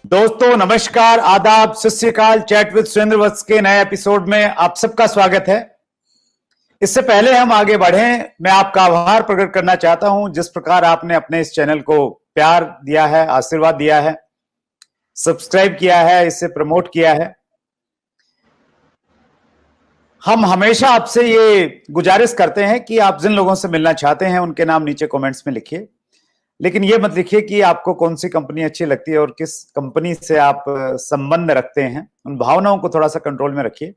दोस्तों नमस्कार, आदाब, सत श्री अकाल। चैट विद सुरेंद्र वत्स के नए एपिसोड में आप सबका स्वागत है। इससे पहले हम आगे बढ़ें, मैं आपका आभार प्रकट करना चाहता हूं जिस प्रकार आपने अपने इस चैनल को प्यार दिया है, आशीर्वाद दिया है, सब्सक्राइब किया है, इसे प्रमोट किया है। हम हमेशा आपसे ये गुजारिश करते हैं कि आप जिन लोगों से मिलना चाहते हैं उनके नाम नीचे कमेंट्स में लिखिए, लेकिन ये मत लिखिए कि आपको कौन सी कंपनी अच्छी लगती है और किस कंपनी से आप संबंध रखते हैं। उन भावनाओं को थोड़ा सा कंट्रोल में रखिए।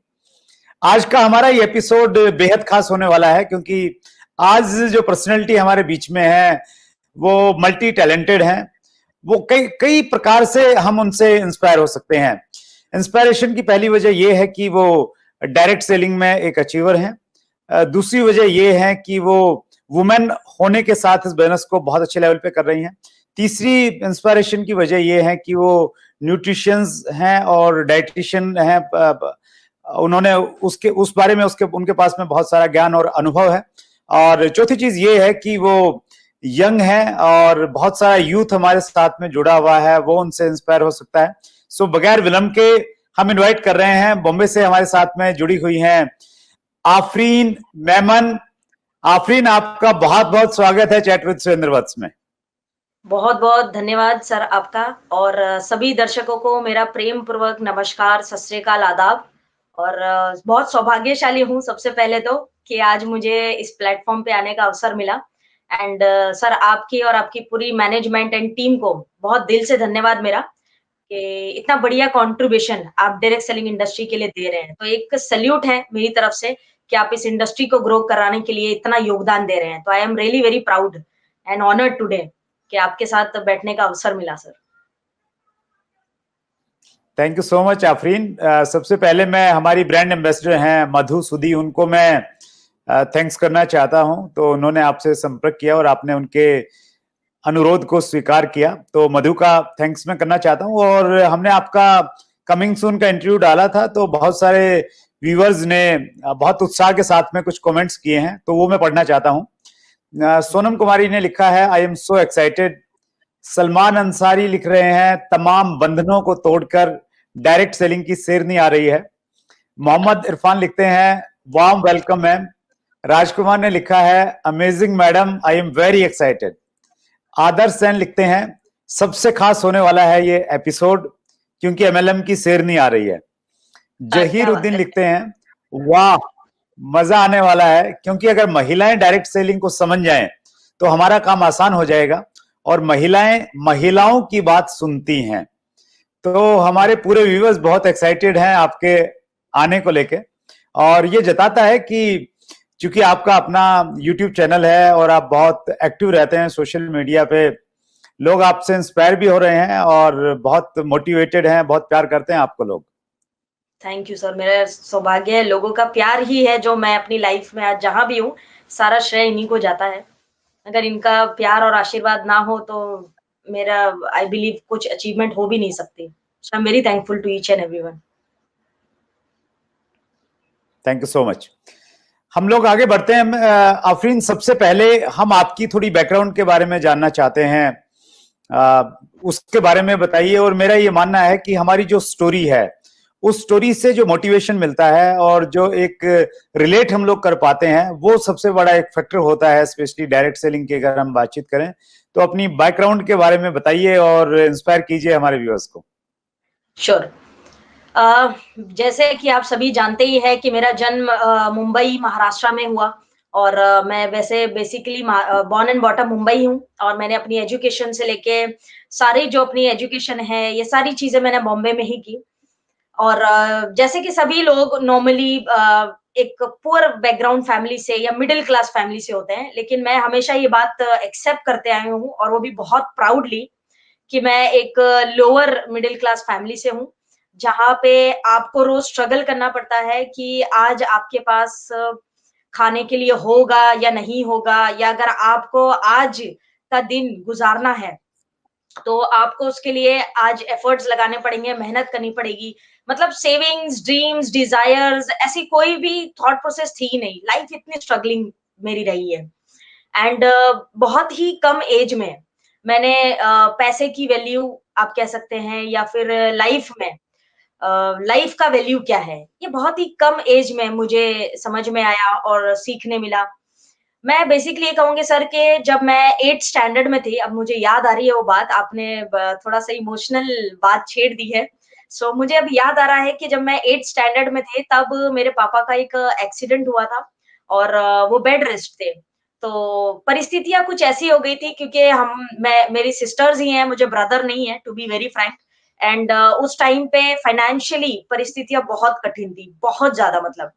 आज का हमारा ये एपिसोड बेहद खास होने वाला है क्योंकि आज जो पर्सनैलिटी हमारे बीच में है वो मल्टी टैलेंटेड है। वो कई कई प्रकार से हम उनसे इंस्पायर हो सकते हैं। इंस्पायरेशन की पहली वजह यह है कि वो डायरेक्ट सेलिंग में एक अचीवर हैं। दूसरी वजह यह है कि वो वुमेन होने के साथ इस बिजनेस को बहुत अच्छे लेवल पे कर रही हैं। तीसरी इंस्पायरेशन की वजह यह है कि वो न्यूट्रिशंस हैं और डाइटिशियन हैं। उन्होंने उस बारे में उनके पास में बहुत सारा ज्ञान और अनुभव है। और चौथी चीज ये है कि वो यंग है और बहुत सारा यूथ हमारे साथ में जुड़ा हुआ है, वो उनसे इंस्पायर हो सकता है। सो बगैर विलंब के हम इनवाइट कर रहे हैं, बॉम्बे से हमारे साथ में जुड़ी हुई हैं आफरीन मेमन। आफरीन, आपका बहुत बहुत स्वागत है चैट विद सुरेंद्र वत्स में। बहुत बहुत धन्यवाद सर आपका। और सभी दर्शकों को मेरा प्रेम पूर्वक नमस्कार, सत श्री अकाल, आदाब। और बहुत सौभाग्यशाली हूँ सबसे पहले तो कि आज मुझे इस प्लेटफॉर्म पे आने का अवसर मिला। एंड सर, आपकी और आपकी पूरी मैनेजमेंट एंड टीम को बहुत दिल से धन्यवाद मेरा कि इतना बढ़िया कंट्रीब्यूशन आप डायरेक्ट सेलिंग इंडस्ट्री के लिए दे रहे हैं। तो एक सैल्यूट है मेरी तरफ से कि आप इस इंडस्ट्री को ग्रो कराने के लिए इतना योगदान दे रहे हैं। तो I am really very proud and honoured today कि आपके साथ बैठने का अवसर मिला sir. Thank you so much Afreen. सबसे पहले मैं हमारी ब्रांड एम्बेसडर हैं मधु सुधी, उनको मैं थैंक्स करना चाहता हूं। तो उन्होंने आपसे संपर्क किया और आपने उनके अनुरोध को स्वीकार किया, तो मधु का थैंक्स मैं करना चाहता हूं। और हमने आपका कमिंग सून का इंटरव्यू डाला था तो बहुत सारे व्यूअर्स ने बहुत उत्साह के साथ में कुछ कमेंट्स किए हैं, तो वो मैं पढ़ना चाहता हूं। सोनम कुमारी ने लिखा है, I am so excited. Salman Ansari लिख रहे हैं, तमाम बंधनों को तोड़कर डायरेक्ट सेलिंग की शेरनी आ रही है। मोहम्मद इरफान लिखते हैं, वार्म वेलकम मैम। राजकुमार ने लिखा है, amazing madam, I am very excited. Adarsh Sen लिखते हैं, सबसे खास होने वाला है ये एपिसोड क्योंकि एमएलएम की शेरनी आ रही है। जहीर उद्दीन लिखते हैं, वाह मजा आने वाला है क्योंकि अगर महिलाएं डायरेक्ट सेलिंग को समझ जाएं तो हमारा काम आसान हो जाएगा और महिलाएं महिलाओं की बात सुनती हैं। तो हमारे पूरे व्यूअर्स बहुत एक्साइटेड हैं आपके आने को लेके, और ये जताता है कि क्योंकि आपका अपना यूट्यूब चैनल है और आप बहुत एक्टिव रहते हैं सोशल मीडिया पे, लोग आपसे इंस्पायर भी हो रहे हैं और बहुत मोटिवेटेड हैं, बहुत प्यार करते हैं आपको लोग। थैंक यू सर, मेरा सौभाग्य है, लोगों का प्यार ही है जो मैं अपनी लाइफ में आज जहां भी हूँ, सारा श्रेय इन्हीं को जाता है। अगर इनका प्यार और आशीर्वाद ना हो तो मेरा आई बिलीव कुछ अचीवमेंट हो भी नहीं सकती। So I am very thankful to each and everyone. Thank you so much. हम लोग आगे बढ़ते हैं। आफरीन, सबसे पहले हम आपकी थोड़ी बैकग्राउंड के बारे में जानना चाहते हैं। उसके बारे में बताइए। और मेरा ये मानना है कि हमारी जो स्टोरी है उस स्टोरी से जो मोटिवेशन मिलता है और जो एक रिलेट हम लोग कर पाते हैं वो सबसे बड़ा एक फैक्टर होता है, स्पेशली डायरेक्ट सेलिंग की अगर हम बातचीत करें तो। अपनी बैकग्राउंड के बारे में बताइए और इंस्पायर कीजिए हमारे व्यूअर्स को। श्योर। जैसे कि आप सभी जानते ही है कि मेरा जन्म मुंबई महाराष्ट्र में हुआ। और मैं वैसे basically born and bottom Mumbai हूँ। और मैंने अपनी एजुकेशन से लेके सारी जो अपनी एजुकेशन है ये सारी चीजें मैंने बॉम्बे में ही की। और जैसे कि सभी लोग नॉर्मली एक पुअर बैकग्राउंड फैमिली से या मिडिल क्लास फैमिली से होते हैं, लेकिन मैं हमेशा ये बात एक्सेप्ट करते आई हूँ और वो भी बहुत प्राउडली कि मैं एक लोअर मिडिल क्लास फैमिली से हूँ, जहाँ पे आपको रोज स्ट्रगल करना पड़ता है कि आज आपके पास खाने के लिए होगा या नहीं होगा, या अगर आपको आज का दिन गुजारना है तो आपको उसके लिए आज एफर्ट्स लगाने पड़ेंगे, मेहनत करनी पड़ेगी। मतलब सेविंग्स, ड्रीम्स, डिजायर्स ऐसी कोई भी थॉट प्रोसेस थी ही नहीं। लाइफ इतनी स्ट्रगलिंग मेरी रही है। एंड बहुत ही कम एज में मैंने पैसे की वैल्यू आप कह सकते हैं, या फिर लाइफ में लाइफ का वैल्यू क्या है, ये बहुत ही कम एज में मुझे समझ में आया और सीखने मिला। मैं बेसिकली ये कहूँगी सर कि जब मैं 8th स्टैंडर्ड में थी, अब मुझे याद आ रही है वो बात, आपने ब थोड़ा-सा इमोशनल बात छेड़ दी है। सो मुझे अब याद आ रहा है कि जब मैं 8th स्टैंडर्ड में थे, तब मेरे पापा का एक एक्सीडेंट हुआ था और वो बेड रेस्ट थे। तो परिस्थितियाँ कुछ ऐसी हो गई थी, क्योंकि हम मैं मेरी सिस्टर्स ही हैं, मुझे ब्रदर नहीं है, to be very frank. And उस टाइम पे फाइनेंशियली परिस्थितियाँ बहुत कठिन थी, बहुत ज़्यादा मतलब।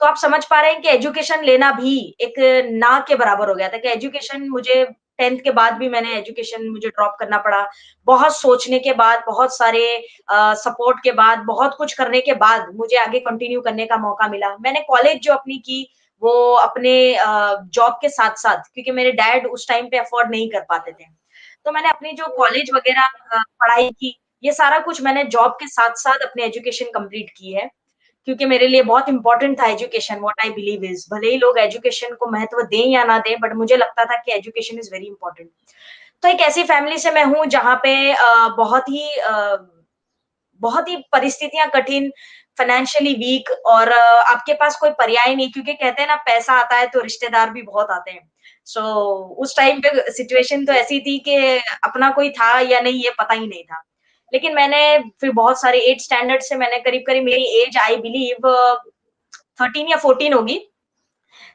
तो आप समझ पा रहे हैं कि एजुकेशन लेना भी एक ना के बराबर हो गया था, कि एजुकेशन मुझे 10th के बाद भी मैंने एजुकेशन मुझे ड्रॉप करना पड़ा। बहुत सोचने के बाद, बहुत सारे सपोर्ट के बाद, बहुत कुछ करने के बाद मुझे आगे कंटिन्यू करने का मौका मिला। मैंने कॉलेज जो अपनी की, वो अपने जॉब के साथ-साथ, क्योंकि मेरे डैड उस टाइम पे अफोर्ड नहीं कर पाते थे। तो मैंने अपनी जो कॉलेज वगैरह पढ़ाई की, ये सारा कुछ मैंने जॉब के साथ-साथ अपनी एजुकेशन कंप्लीट की है। क्योंकि मेरे लिए बहुत इम्पोर्टेंट था education, what I believe is, भले ही लोग एजुकेशन को महत्व दें या ना दें, बट मुझे लगता था कि एजुकेशन इज़ वेरी इम्पोर्टेंट। तो एक ऐसी फैमिली से मैं हूँ जहाँ पे बहुत ही परिस्थितियाँ कठिन, फाइनेंशियली वीक, और आपके पास कोई पर्याय नहीं, क्योंकि कहते हैं ना, पैसा आता है तो रिश्तेदार भी बहुत आते हैं। सो उस टाइम पे सिचुएशन तो ऐसी थी कि अपना कोई था या नहीं ये पता ही नहीं था। लेकिन मैंने फिर बहुत सारे 8th स्टैंडर्ड से मैंने करीब-करीब, मेरी एज आई बिलीव 13 या 14 होगी,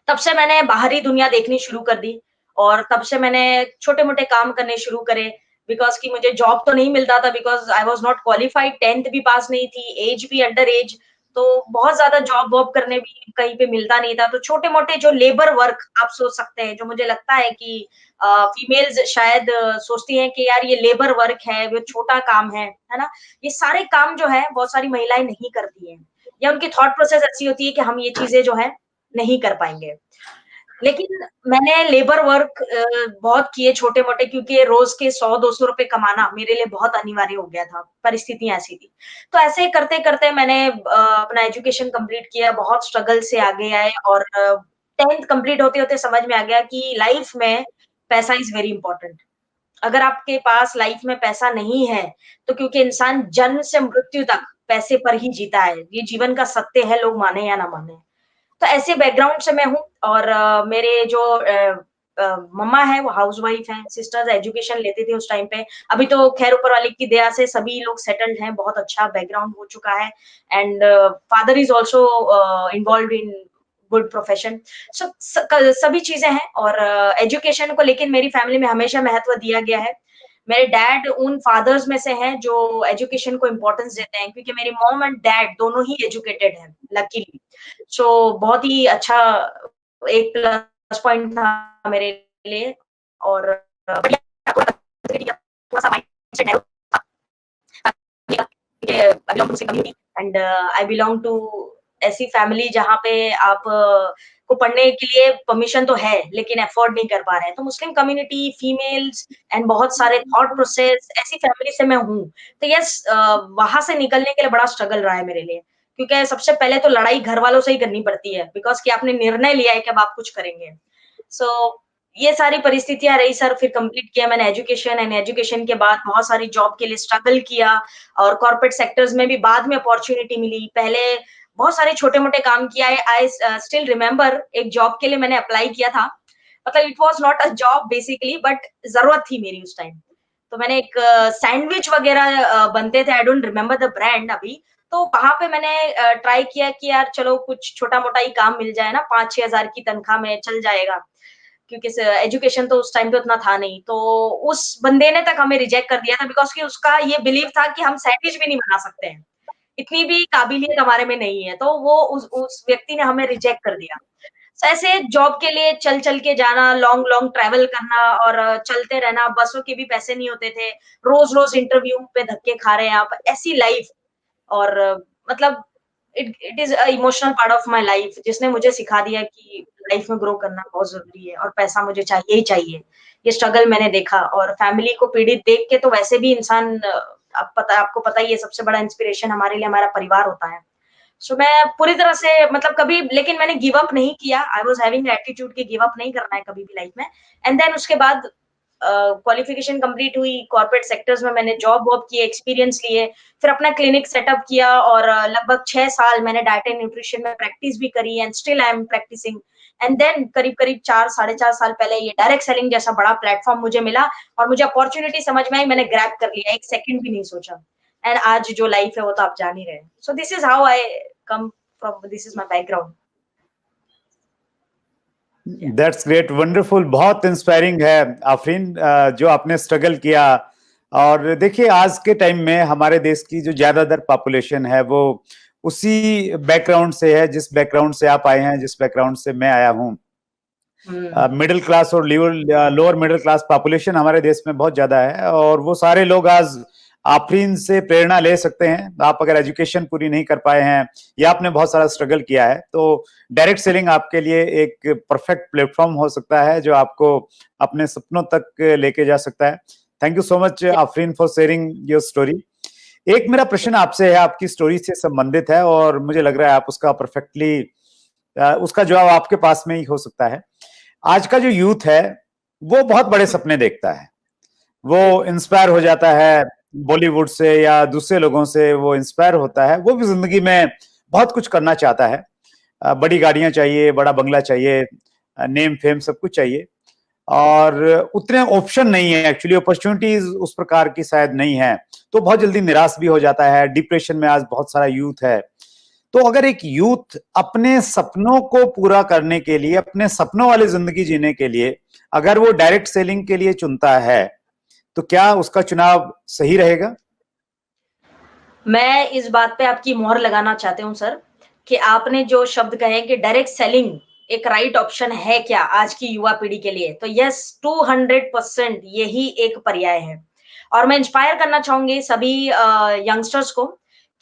तब से मैंने बाहरी दुनिया देखनी शुरू कर दी, और तब से मैंने छोटे-मोटे काम करने शुरू करे, बिकॉज़ कि मुझे जॉब तो नहीं मिलता था, because I was not qualified, 10th भी पास नहीं थी, एज भी अंडर एज, तो बहुत ज़्यादा जॉब-वॉब करने भी कहीं पे मिलता नहीं था। तो छोटे-मोटे जो लेबर वर्क आप सोच सकते हैं, जो मुझे लगता है कि फीमेल्स शायद सोचती हैं कि यार ये लेबर वर्क है, वो छोटा काम है ना? ये सारे काम जो है बहुत सारी महिलाएँ नहीं करती हैं, या उनकी थॉट प्रोसेस ऐसी होती है कि हम ये चीज़ें जो है नहीं कर पाएँगे। लेकिन मैंने लेबर वर्क बहुत किए छोटे-मोटे, क्योंकि रोज़ के 100-200 रुपए कमाना मेरे लिए बहुत अनिवार्य हो गया था, परिस्थितियाँ ऐसी थी। तो ऐसे करते-करते मैंने अपना एजुकेशन कंप्लीट किया, बहुत स्ट्रगल से आगे आए, और 10th कंप्लीट होते-होते समझ में आ गया कि लाइफ में पैसा इज़ वेरी इम्पोर्टेंट। अगर आपके पास लाइफ में पैसा नहीं है, तो क्योंकि इंसान जन्म से मृत्यु तक पैसे पर ही जीता है। ये जीवन का सत्य है, लोग माने या ना माने। तो ऐसे बैकग्राउंड से मैं हूँ, और मेरे जो मम्मा है वो हाउसवाइफ हैं, सिस्टर्स एजुकेशन लेते थे उस टाइम पे। अभी तो खैर ऊपर वाले की दया से सभी लोग सेटल्ड हैं, बहुत अच्छा बैकग्राउंड हो चुका है, and father is also involved in good profession. So सभी चीज़ें हैं, और एजुकेशन को लेकिन मेरी फैमिली में हमेशा महत्व दिया गया है। मेरे डैड उन फादर्स में से हैं जो एजुकेशन को इम्पोर्टेंस देते हैं, क्योंकि मेरी मॉम एंड डैड दोनों ही एजुकेटेड हैं, लकीली। सो बहुत ही अच्छा एक प्लस पॉइंट था मेरे लिए, और थोड़ा-सा माइंडसेट है कि I belong to Muslim community, and I belong to ऐसी फैमिली जहाँ पे आप को पढ़ने के लिए परमिशन तो है, लेकिन अफोर्ड नहीं कर पा रहे हैं। तो मुस्लिम कम्युनिटी, फीमेल्स, एंड बहुत सारे थॉट प्रोसेस, ऐसी फैमिली से मैं हूँ। तो यस, वहाँ से निकलने के लिए बड़ा स्ट्रगल रहा है मेरे लिए, क्योंकि सबसे पहले तो लड़ाई घर वालों से ही करनी पड़ती है, बिकॉज़ कि आपने निर्णय लिया है कि अब आप कुछ करेंगे। सो ये सारी परिस्थितियाँ रही सर, फिर कंप्लीट किया मैंने एजुकेशन, एंड एजुकेशन के बाद बहुत सारी जॉब के लिए स्ट्रगल किया, और कॉर्पोरेट सेक्टर्स में भी बाद में अपॉर्च्युनिटी मिली। पहले बहुत सारे छोटे-मोटे काम किया है। आई स्टिल रिमेंबर, एक जॉब के लिए मैंने अप्लाई किया था। मतलब it was not a job basically, but ज़रूरत थी मेरी उस टाइम। तो मैंने एक सैंडविच वगैरह बनते थे, I don't remember the brand अभी। तो वहाँ पे मैंने ट्राई किया कि यार चलो कुछ छोटा-मोटा ही काम मिल जाए ना, 5-6 हज़ार की तनख्वाह में चल जाएगा। क्योंकि एजुकेशन तो उस टाइम पे उतना था नहीं। तो उस बंदे ने तक हमें रिजेक्ट कर दिया था, बिकॉज़ कि उसका ये बिलीव था कि हम सैंडविच भी नहीं बना सकते हैं। इतनी भी काबिलियत हमारे में नहीं है। तो वो उस व्यक्ति ने हमें रिजेक्ट कर दिया। तो ऐसे जॉब के लिए चल-चल के जाना, लॉन्ग लॉन्ग ट्रैवल करना, और चलते रहना, बसों के भी पैसे नहीं होते थे। रोज़-रोज़ इंटरव्यू पे धक्के खा रहे हैं आप, ऐसी लाइफ। और मतलब it it is a emotional part of my life, जिसने मुझे सिखा दिया कि लाइफ में ग्रो करना बहुत ज़रूरी है, और पैसा मुझे चाहिए ही चाहिए। ये स्ट्रगल मैंने देखा, और फैमिली को पीड़ित देख के तो वैसे भी इंसान आपको पता ही है, सबसे बड़ा इंस्पिरेशन हमारे लिए हमारा परिवार होता है। सो मैं पूरी तरह से मतलब कभी, लेकिन मैंने गिव अप नहीं किया। I was having the attitude कि गिव अप नहीं करना है कभी भी लाइफ में। एंड देन उसके बाद क्वालिफिकेशन कंप्लीट हुई, कॉर्पोरेट सेक्टर्स में मैंने जॉब वॉब किए, एक्सपीरियंस लिए, फिर अपना क्लिनिक सेटअप किया और लगभग 6 साल मैंने डाइट एंड न्यूट्रिशन में प्रैक्टिस भी करी and still I am practising. And then करीब-करीब 4 साढ़े 4 साल पहले ये डायरेक्ट सेलिंग जैसा बड़ा प्लेटफॉर्म मुझे मिला और मुझे अपॉर्च्युनिटी समझ में आई, मैंने ग्रैब कर लिया, 1 सेकंड भी नहीं सोचा। एंड आज जो लाइफ है वो तो आप जान ही रहे हैं। So this is how I come from, this is my background. That's great, wonderful, बहुत इंस्पायरिंग है आफरीन, जो आपने स्ट्रगल किया। और देखिए आज के टाइम में हमारे देश की जो ज्यादातर पॉपुलेशन है वो उसी बैकग्राउंड से है, जिस बैकग्राउंड से आप आए हैं, जिस बैकग्राउंड से मैं आया हूँ। मिडिल क्लास और लोअर मिडिल क्लास पॉपुलेशन हमारे देश में बहुत ज्यादा है और वो सारे लोग आज आफरीन से प्रेरणा ले सकते हैं। आप अगर एजुकेशन पूरी नहीं कर पाए हैं या आपने बहुत सारा स्ट्रगल किया है तो डायरेक्ट सेलिंग आपके लिए एक परफेक्ट प्लेटफॉर्म हो सकता है जो आपको अपने सपनों तक लेके जा सकता है। Thank you so much Afreen for sharing your story. एक मेरा प्रश्न आपसे है, आपकी स्टोरी से संबंधित है और मुझे लग रहा है आप उसका परफेक्टली उसका जवाब आपके पास में ही हो सकता है। आज का जो यूथ है वो बहुत बड़े सपने देखता है, वो इंस्पायर हो जाता है बॉलीवुड से या दूसरे लोगों से, वो इंस्पायर होता है, वो भी जिंदगी में बहुत कुछ करना चाहता है। बड़ी गाड़ियां चाहिए, बड़ा बंगला चाहिए, नेम फेम सब कुछ चाहिए और उतने ऑप्शन नहीं है, एक्चुअली अपॉर्चुनिटीज उस प्रकार की शायद नहीं है, तो बहुत जल्दी निराश भी हो जाता है। डिप्रेशन में आज बहुत सारा यूथ है। तो अगर एक यूथ अपने सपनों को पूरा करने के लिए, अपने सपनों वाली जिंदगी जीने के लिए अगर वो डायरेक्ट सेलिंग के लिए चुनता है तो क्या उसका चुनाव सही रहेगा? मैं इस बात पे आपकी मोहर लगाना चाहती हूँ सर, कि आपने जो शब्द कहे कि डायरेक्ट सेलिंग एक राइट ऑप्शन है क्या आज की युवा पीढ़ी के लिए, तो यस 200% यही एक पर्याय है। और मैं इंस्पायर करना चाहूंगी सभी यंगस्टर्स को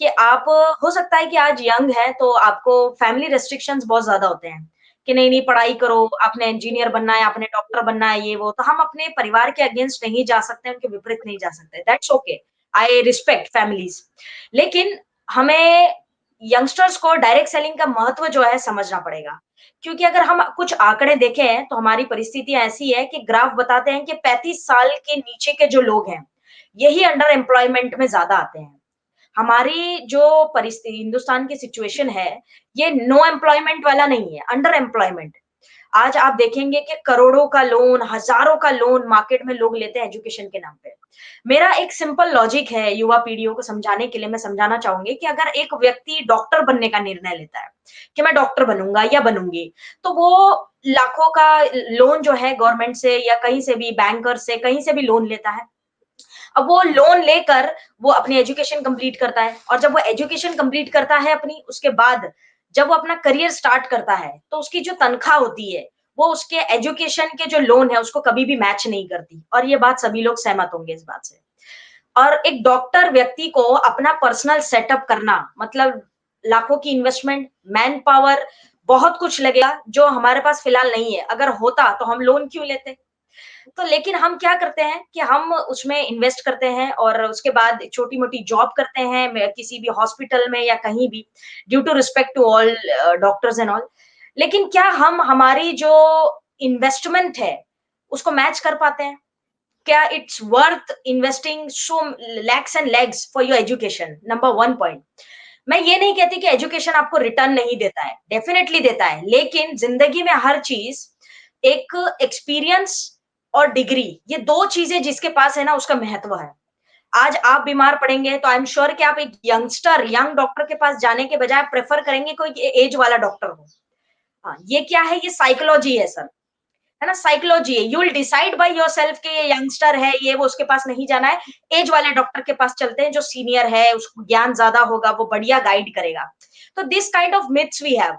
कि आप, हो सकता है कि आज यंग है तो आपको फैमिली रेस्ट्रिक्शंस बहुत ज्यादा होते हैं कि नहीं नहीं पढ़ाई करो, आपने इंजीनियर बनना है, आपने डॉक्टर बनना है, ये वो, तो हम अपने परिवार के अगेंस्ट नहीं जा सकते, उनके विपरीत नहीं जा सकते, that's okay, I respect families. लेकिन हमें यंगस्टर्स को डायरेक्ट सेलिंग का महत्व जो है समझना पड़ेगा, क्योंकि अगर हम कुछ आंकड़े देखें तो हमारी परिस्थितियां ऐसी है कि ग्राफ बताते हैं कि 35 साल के नीचे के जो लोग हैं यही अंडर एम्प्लॉयमेंट में ज्यादा आते हैं। हमारी जो परिस्थिति हिंदुस्तान की सिचुएशन है ये नो एम्प्लॉयमेंट वाला नहीं है, अंडर एम्प्लॉयमेंट। आज आप देखेंगे कि करोड़ों का लोन, हजारों का लोन मार्केट में लोग लेते हैं एजुकेशन के नाम पे। मेरा एक सिंपल लॉजिक है युवा पीढ़ियों को समझाने के लिए, मैं समझाना चाहूंगी कि अगर एक व्यक्ति डॉक्टर बनने का निर्णय लेता है कि मैं डॉक्टर बनूंगा या बनूंगी, तो वो लाखों का लोन जो है गवर्नमेंट से या कहीं से भी, बैंकर से, कहीं से भी लोन लेता है। अब वो लोन लेकर वो अपनी एजुकेशन कंप्लीट करता है और जब वो एजुकेशन कंप्लीट करता है अपनी, उसके बाद जब वो अपना करियर स्टार्ट करता है तो उसकी जो तनख्वाह होती है वो उसके एजुकेशन के जो लोन है उसको कभी भी मैच नहीं करती, और ये बात सभी लोग सहमत होंगे इस बात से। और एक डॉक्टर व्यक्ति को अपना पर्सनल सेटअप करना मतलब लाखों की इन्वेस्टमेंट, मैन पावर, बहुत कुछ लगेगा जो हमारे पास फिलहाल नहीं है। अगर होता तो हम लोन क्यों लेते? तो लेकिन हम क्या करते हैं कि हम उसमें इन्वेस्ट करते हैं और उसके बाद छोटी-मोटी जॉब करते हैं किसी भी हॉस्पिटल में या कहीं भी, due to respect to all doctors and all. लेकिन क्या हम हमारी जो इन्वेस्टमेंट है उसको मैच कर पाते हैं? क्या it's worth investing so lakhs and legs for your education? Number 1 point. मैं ये नहीं कहती कि एजुकेशन आपको रिटर्न नहीं देता है, डेफिनेटली देता है, लेकिन जिंदगी में हर चीज एक एक्सपीरियंस और डिग्री, ये 2 चीजें जिसके पास है ना उसका महत्व है। आज आप बीमार पड़ेंगे तो आई एम श्योर कि आप एक यंगस्टर, यंग डॉक्टर के पास जाने के बजाय प्रेफर करेंगे कोई एज वाला डॉक्टर हो। हाँ, ये क्या है? ये साइकोलॉजी है सर, है ना? साइकोलॉजी है। You will decide by yourself कि ये यंगस्टर है, ये वो, उसके पास नहीं जाना है, एज वाले डॉक्टर के पास चलते हैं जो सीनियर है, उसको ज्ञान ज्यादा होगा, वो बढ़िया गाइड करेगा। तो this kind of myths we have.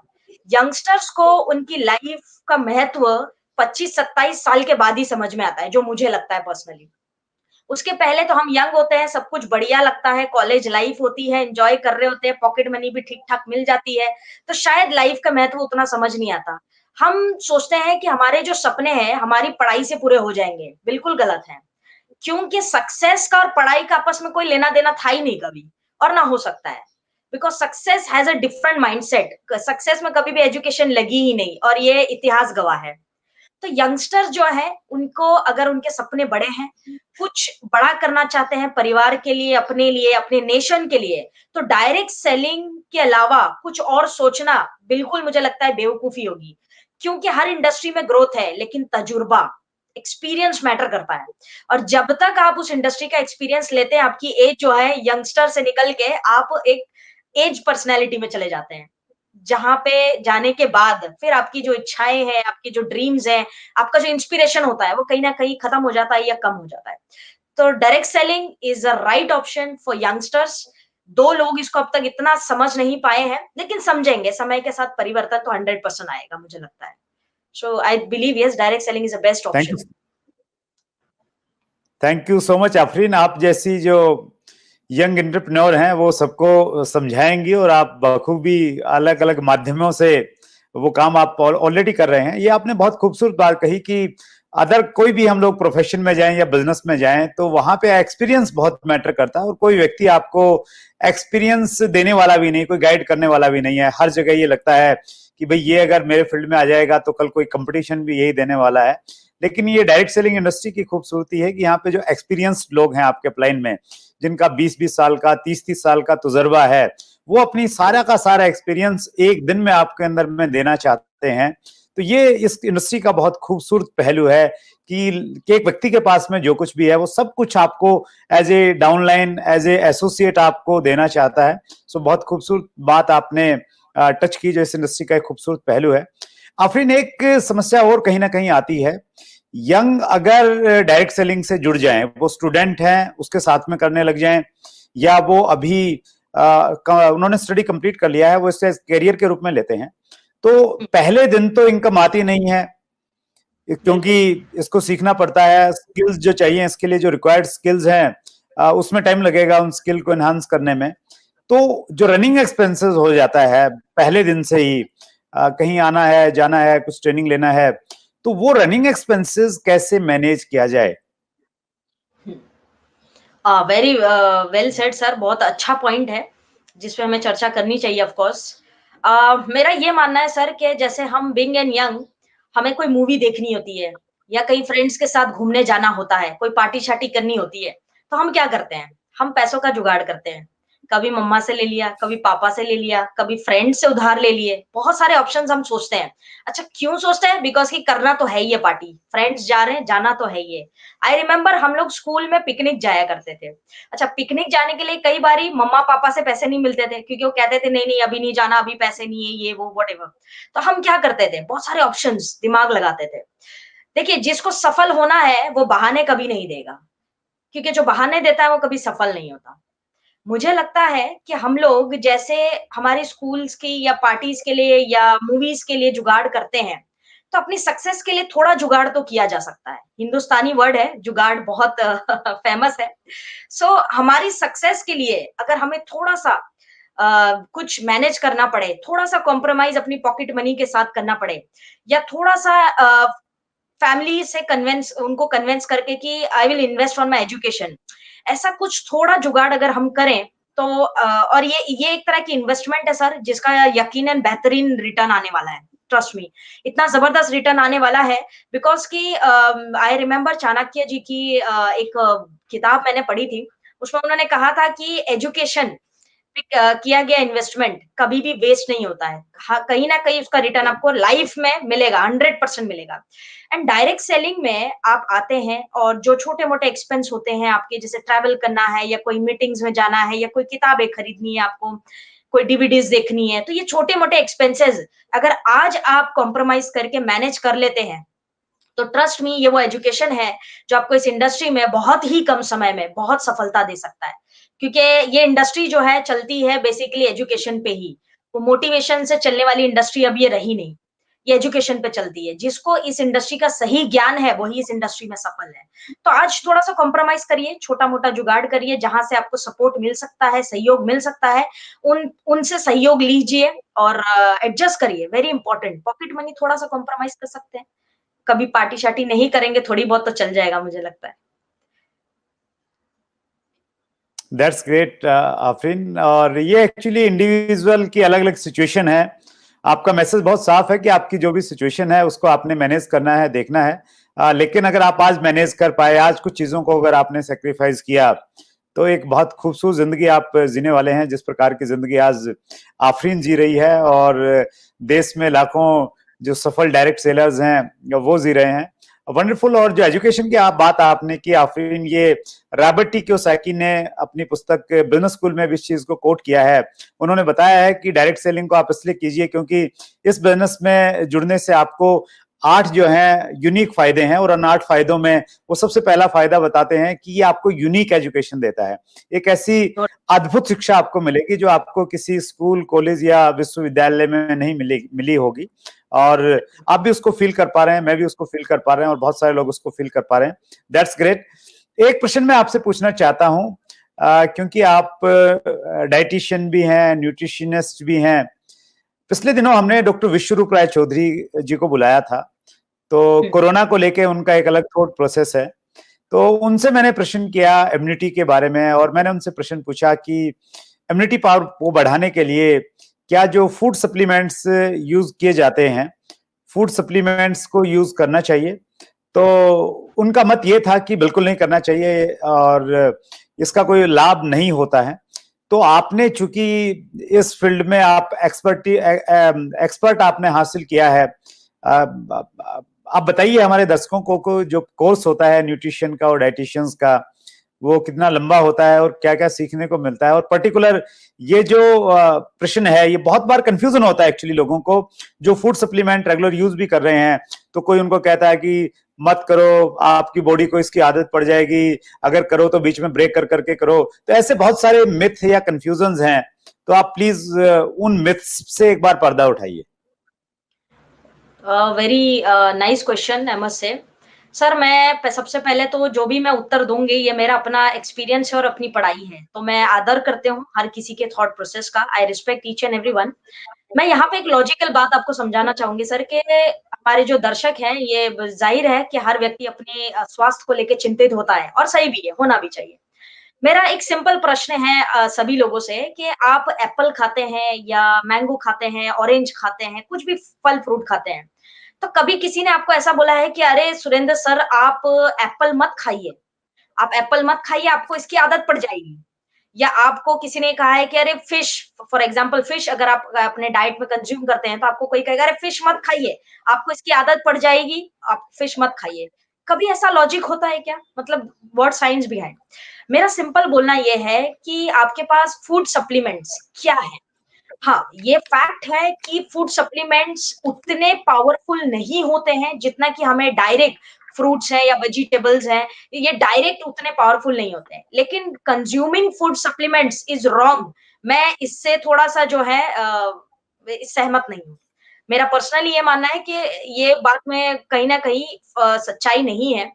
Youngsters को उनकी लाइफ का महत्व 25-27 साल के बाद ही समझ में आता है, जो मुझे लगता है पर्सनली। उसके पहले तो हम यंग होते हैं, सब कुछ बढ़िया लगता है, कॉलेज लाइफ होती है, एंजॉय कर रहे होते हैं, पॉकेट मनी भी ठीक-ठाक मिल जाती है, तो शायद लाइफ का महत्व उतना समझ नहीं आता। हम सोचते हैं कि हमारे जो सपने हैं, हमारी पढ़ाई से पूरे हो जाएँगे, बिल्कुल गलत है। क्योंकि सक्सेस का और पढ़ाई का आपस में कोई लेना-देना था ही नहीं कभी, और ना हो सकता है। Because success has a different mindset. Success में कभी भी एजुकेशन लगी ही नहीं और ये इतिहास गवाह है। तो यंगस्टर जो है उनको अगर उनके सपने बड़े हैं, कुछ बड़ा करना चाहते हैं परिवार के लिए, अपने नेशन के लिए, तो डायरेक्ट सेलिंग के अलावा कुछ और सोचना बिल्कुल मुझे लगता है बेवकूफ़ी होगी। क्योंकि हर इंडस्ट्री में ग्रोथ है, लेकिन तजुर्बा, एक्सपीरियंस मैटर करता है। और जब तक आप उस इंडस्ट्री का एक्सपीरियंस लेते हैं, आपकी एज जो है यंगस्टर से निकल के आप एक एज पर्सनैलिटी में चले जाते हैं। जहाँ पे जाने के बाद फिर आपकी जो इच्छाएँ हैं, आपकी जो ड्रीम्स हैं, आपका जो इंस्पिरेशन होता है, वो कहीं न कहीं खत्म हो जाता है या कम हो जाता है। तो direct selling is a right option for youngsters. 2 लोग इसको अब तक इतना समझ नहीं पाए हैं, लेकिन समझेंगे, समय के साथ परिवर्तन तो 100% आएगा मुझे लगता है। So I believe yes direct selling is the best thank you, option. Thank you so much Afreen. आप जैसी जो यंग एंटरप्रेन्योर हैं वो सबको समझाएंगी और आप बखूबी अलग अलग माध्यमों से वो काम आप ऑलरेडी कर रहे हैं। ये आपने बहुत खूबसूरत बात कही कि अदर कोई भी हम लोग प्रोफेशन में जाएं या बिजनेस में जाएं तो वहां पे एक्सपीरियंस बहुत मैटर करता है, और कोई व्यक्ति आपको एक्सपीरियंस देने वाला भी नहीं, कोई गाइड करने वाला भी नहीं है। हर जगह ये लगता है कि भाई ये अगर मेरे फील्ड में आ जाएगा तो कल कोई कंपटीशन भी यही देने वाला है। लेकिन ये डायरेक्ट सेलिंग इंडस्ट्री की खूबसूरती है कि यहाँ पे जो एक्सपीरियंस्ड लोग हैं आपके अपलाइन में, जिनका 20-20 साल का 30-30 साल का तजुर्बा है, वो अपनी सारा का सारा एक्सपीरियंस एक दिन में आपके अंदर में देना चाहते हैं। तो ये इस इंडस्ट्री का बहुत खूबसूरत पहलू है कि एक व्यक्ति के पास में जो कुछ भी है वो सब कुछ आपको as a downline, as a associate आपको देना चाहता है। सो बहुत खूबसूरत बात आपने टच की, जो इस इंडस्ट्री का एक खूबसूरत पहलू है। आफरीन, एक समस्या और कहीं ना कहीं आती है, यंग अगर डायरेक्ट सेलिंग से जुड़ जाएं, वो स्टूडेंट हैं उसके साथ में करने लग जाएं, या वो अभी उन्होंने स्टडी कंप्लीट कर लिया है, वो इसे कैरियर के रूप में लेते हैं, तो पहले दिन तो इनकम आती नहीं है क्योंकि इसको सीखना पड़ता है। स्किल्स जो चाहिए इसके लिए, जो रिक्वायर्ड स्किल्स हैं उसमें टाइम लगेगा उन स्किल को एनहांस करने में। तो जो रनिंग एक्सपेंसेस हो जाता है पहले दिन से ही, कहीं आना है, जाना है, कुछ ट्रेनिंग लेना है, तो वो रनिंग एक्सपेंसेस कैसे मैनेज किया जाए? वेरी वेल सेड सर, बहुत अच्छा पॉइंट है जिस पे हमें चर्चा करनी चाहिए ऑफ कोर्स। मेरा ये मानना है सर कि जैसे हम बिंग एंड यंग, हमें कोई मूवी देखनी होती है या कहीं फ्रेंड्स के साथ घूमने जाना होता है, कोई पार्टी शार्टी करनी होती है, तो हम क्या करते हैं, हम पैसों का जुगाड़ करते हैं। कभी मम्मा से ले लिया, कभी पापा से ले लिया, कभी फ्रेंड से उधार ले लिए, बहुत सारे ऑप्शंस हम सोचते हैं। अच्छा, क्यों सोचते हैं? बिकॉज कि करना तो है ही है पार्टी, फ्रेंड्स जा रहे हैं, जाना तो है ही है। आई रिमेम्बर हम लोग स्कूल में पिकनिक जाया करते थे। अच्छा, पिकनिक जाने के लिए कई बारी मम्मा पापा से पैसे नहीं मिलते थे, क्योंकि वो कहते थे नहीं नहीं अभी नहीं जाना, अभी पैसे नहीं है, ये वो व्हाटएवर। तो हम क्या करते थे, बहुत सारे ऑप्शंस दिमाग लगाते थे। देखिए, जिसको सफल होना है वो बहाने कभी नहीं देगा, क्योंकि जो बहाने देता है वो कभी सफल नहीं होता। मुझे लगता है कि हम लोग जैसे हमारे स्कूल्स की या पार्टीज के लिए या मूवीज के लिए जुगाड़ करते हैं, तो अपनी सक्सेस के लिए थोड़ा जुगाड़ तो किया जा सकता है। हिंदुस्तानी वर्ड है जुगाड़, बहुत फेमस है। सो हमारी सक्सेस के लिए अगर हमें थोड़ा सा कुछ मैनेज करना पड़े, थोड़ा सा कॉम्प्रोमाइज अपनी पॉकेट मनी के साथ करना पड़े, या थोड़ा सा फैमिली से उनको कन्विंस करके कि I will invest on my education, ऐसा कुछ थोड़ा जुगाड़ अगर हम करें, तो और ये एक तरह की इन्वेस्टमेंट है सर, जिसका यकीनन बेहतरीन रिटर्न आने वाला है। ट्रस्ट मी, इतना जबरदस्त रिटर्न आने वाला है। बिकॉज कि आई रिमेम्बर चाणक्य जी की एक किताब मैंने पढ़ी थी, उसमें उन्होंने कहा था कि एजुकेशन किया गया इन्वेस्टमेंट कभी भी वेस्ट नहीं होता है। कहीं ना कहीं उसका रिटर्न आपको लाइफ में मिलेगा, 100% मिलेगा। एंड डायरेक्ट सेलिंग में आप आते हैं और जो छोटे मोटे एक्सपेंस होते हैं आपके, जैसे ट्रैवल करना है या कोई मीटिंग्स में जाना है या कोई किताबें खरीदनी है आपको, कोई डीवीडीज देखनी है, तो ये छोटे मोटे एक्सपेंसेस अगर आज आप कॉम्प्रोमाइज करके मैनेज कर लेते हैं, तो ट्रस्ट मी, ये वो एजुकेशन है जो आपको इस इंडस्ट्री में बहुत ही कम समय में बहुत सफलता दे सकता है। क्योंकि ये इंडस्ट्री जो है चलती है बेसिकली एजुकेशन पे ही। वो मोटिवेशन से चलने वाली इंडस्ट्री अब ये रही नहीं, ये एजुकेशन पे चलती है। जिसको इस इंडस्ट्री का सही ज्ञान है वही इस इंडस्ट्री में सफल है। तो आज थोड़ा सा कॉम्प्रोमाइज करिए, छोटा मोटा जुगाड़ करिए, जहां से आपको सपोर्ट मिल सकता है, सहयोग मिल सकता है, उनसे सहयोग लीजिए और एडजस्ट करिए। वेरी इंपॉर्टेंट, पॉकेट मनी थोड़ा सा कॉम्प्रोमाइज कर सकते हैं, कभी पार्टी शार्टी नहीं करेंगे, थोड़ी बहुत तो चल जाएगा मुझे लगता है। That's great Afreen. और ये एक्चुअली इंडिविजुअल की अलग अलग सिचुएशन है, आपका मैसेज बहुत साफ है कि आपकी जो भी सिचुएशन है उसको आपने मैनेज करना है, देखना है। लेकिन अगर आप आज मैनेज कर पाए, आज कुछ चीजों को अगर आपने सेक्रीफाइस किया, तो एक बहुत खूबसूरत जिंदगी आप जीने वाले हैं, जिस प्रकार की जिंदगी आज आफरीन जी रही है और देश में लाखों जो सफल डायरेक्ट सेलर्स हैं वो जी रहे हैं। वंडरफुल। और जो एजुकेशन की आप बात आपने की आफरीन, ये रॉबर्ट टी कियोसाकी ने अपनी पुस्तक बिजनेस स्कूल में भी इस चीज को कोट किया है। उन्होंने बताया है कि डायरेक्ट सेलिंग को आप इसलिए कीजिए क्योंकि इस बिजनेस में जुड़ने से आपको 8 जो है यूनिक फायदे हैं, और उन 8 फायदों में वो सबसे पहला फायदा बताते हैं कि ये आपको यूनिक एजुकेशन देता है। एक ऐसी अद्भुत शिक्षा आपको मिलेगी जो आपको किसी स्कूल, कॉलेज या विश्वविद्यालय में नहीं मिली होगी, और आप भी उसको फील कर पा रहे हैं, मैं भी उसको फील कर पा रहे हैं, और बहुत सारे लोग उसको फील कर पा रहे हैं। That's great. एक प्रश्न मैं आपसे पूछना चाहता हूं, क्योंकि आप डाइटिशियन भी हैं, न्यूट्रिशनिस्ट भी हैं। पिछले दिनों हमने डॉक्टर विश्वरूप राय चौधरी जी को बुलाया था, तो कोरोना को लेके उनका एक अलग थॉट प्रोसेस है। तो उनसे मैंने प्रश्न किया इम्यूनिटी के बारे में, और मैंने उनसे प्रश्न पूछा कि इम्यूनिटी पावर को बढ़ाने के लिए क्या जो फूड सप्लीमेंट्स यूज किए जाते हैं, फूड सप्लीमेंट्स को यूज करना चाहिए। तो उनका मत ये था कि बिल्कुल नहीं करना चाहिए और इसका कोई लाभ नहीं होता है। तो आपने चूंकि इस फील्ड में आप एक्सपर्ट आपने हासिल किया है, आप बताइए हमारे दर्शकों को जो कोर्स होता है न्यूट्रिशन का और डाइटिशियंस का, वो कितना लंबा होता है और क्या क्या सीखने को मिलता है। और पर्टिकुलर ये जो प्रश्न है, ये बहुत बार कंफ्यूजन होता है एक्चुअली लोगों को जो फूड सप्लीमेंट रेगुलर यूज भी कर रहे हैं। तो कोई उनको कहता है कि मत करो, आपकी बॉडी को इसकी आदत पड़ जाएगी, अगर करो तो बीच में ब्रेक कर करके करो। तो ऐसे बहुत सारे मिथ या कंफ्यूजन हैं, तो आप प्लीज उन मिथ्स से एक बार पर्दा उठाइए। Very nice question I must से। सर मैं सबसे पहले तो जो भी मैं उत्तर दूंगी ये मेरा अपना एक्सपीरियंस है और अपनी पढ़ाई है, तो मैं आदर करते हूँ हर किसी के थॉट प्रोसेस का। I respect each and everyone. मैं यहाँ पे एक लॉजिकल बात आपको समझाना चाहूंगी सर कि हमारे जो दर्शक हैं, ये जाहिर है कि हर व्यक्ति अपने स्वास्थ्य को लेकर चिंतित होता है, और सही भी है, होना भी चाहिए। मेरा एक सिंपल प्रश्न है सभी लोगों से कि आप एप्पल खाते हैं या मैंगो खाते हैं, ऑरेंज खाते हैं, कुछ भी फल फ्रूट खाते हैं, तो कभी किसी ने आपको ऐसा बोला है कि अरे सुरेंद्र सर आप एप्पल मत खाइए, आप एप्पल मत खाइए, आपको इसकी आदत पड़ जाएगी। या आपको किसी ने कहा है कि अरे फिश, फॉर एग्जांपल फिश अगर आप अपने डाइट में कंज्यूम करते हैं, तो आपको कोई कहेगा अरे फिश मत खाइए, आपको इसकी आदत पड़ जाएगी, आप फिश मत खाइए। कभी ऐसा लॉजिक होता है क्या? मतलब व्हाट साइंस बिहाइंड? मेरा सिंपल बोलना ये है कि आपके पास फूड सप्लीमेंट्स क्या है। हाँ, ये फैक्ट है कि फूड सप्लीमेंट्स उतने पावरफुल नहीं होते हैं जितना कि हमें डायरेक्ट फ्रूट्स हैं या वेजिटेबल्स हैं, ये डायरेक्ट उतने पावरफुल नहीं होते हैं। लेकिन consuming food supplements is wrong. मैं इससे थोड़ा सा जो है सहमत नहीं हूँ। मेरा पर्सनली ये मानना है कि ये बात में कहीं ना कहीं सच्चाई नहीं है,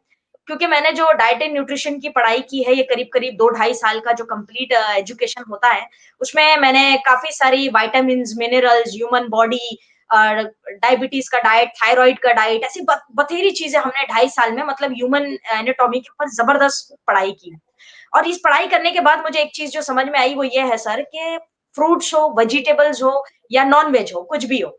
क्योंकि मैंने जो डाइट एंड न्यूट्रिशन की पढ़ाई की है, ये करीब करीब 2 ढाई साल का जो कंप्लीट एजुकेशन होता है, उसमें मैंने काफी सारी vitamin, minerals, human body, diabetes का डाइट, थायराइड का डाइट, ऐसी बथेरी चीजें हमने 2.5 साल में, मतलब ह्यूमन एनाटॉमी के ऊपर जबरदस्त पढ़ाई की। और इस पढ़ाई करने के बाद मुझे एक चीज जो समझ में आई वो ये है सर कि फ्रूट्स हो, वेजिटेबल्स हो या नॉन वेज हो, कुछ भी हो,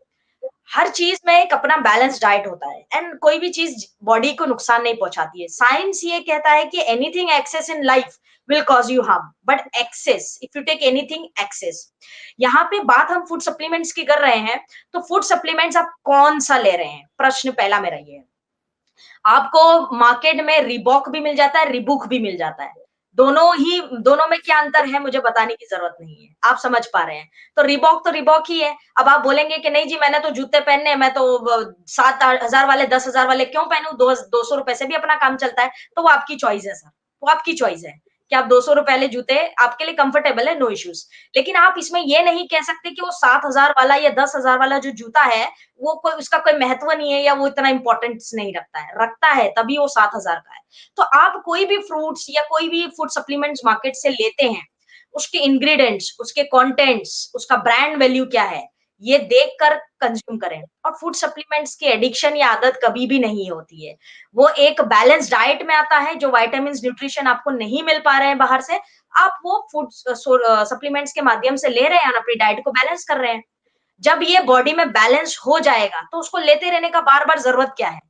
हर चीज में एक अपना बैलेंस डाइट होता है, एंड कोई भी चीज बॉडी को नुकसान नहीं पहुंचाती है। साइंस ये कहता है कि anything excess in life will cause you harm, but excess, if you take anything excess. यहाँ पे बात हम फूड सप्लीमेंट्स की कर रहे हैं, तो फूड सप्लीमेंट्स आप कौन सा ले रहे हैं, प्रश्न पहला मेरा ये है। आपको मार्केट में रिबॉक भी मिल जाता है, रिबुक भी मिल जाता है। दोनों में क्या अंतर है मुझे बताने की जरूरत नहीं है, आप समझ पा रहे हैं। तो रिबॉक ही है। अब आप बोलेंगे कि नहीं जी मैंने तो जूते पहनने, मैं तो 7,000 वाले 10,000 वाले क्यों पहनूं, 200 रुपए से भी अपना काम चलता है। तो वो आपकी चॉइस है सर, वो आपकी चॉइस है कि आप 200 रुपए वाले जूते आपके लिए कंफर्टेबल है, नो इश्यूज। लेकिन आप इसमें ये नहीं कह सकते कि वो 7,000 वाला या 10,000 वाला जो जूता है वो कोई, उसका कोई महत्व नहीं है या वो इतना इंपॉर्टेंस नहीं रखता है, रखता है तभी वो 7,000 का है। तो आप कोई भी फ्रूट्स या कोई भी फूड सप्लीमेंट्स मार्केट से लेते हैं, उसके इंग्रेडिएंट्स, उसके कंटेंट्स, उसका ब्रांड वैल्यू क्या है, ये देखकर कंज्यूम करें। और फूड सप्लीमेंट्स की एडिक्शन या आदत कभी भी नहीं होती है। वो एक बैलेंस डाइट में आता है, जो विटामिन, न्यूट्रिशन आपको नहीं मिल पा रहे हैं बाहर से, आप वो फूड सप्लीमेंट्स के माध्यम से ले रहे हैं और अपनी डाइट को बैलेंस कर रहे हैं। जब ये बॉडी में बैलेंस हो जाएगा तो उसको लेते रहने का बार-बार जरूरत क्या है?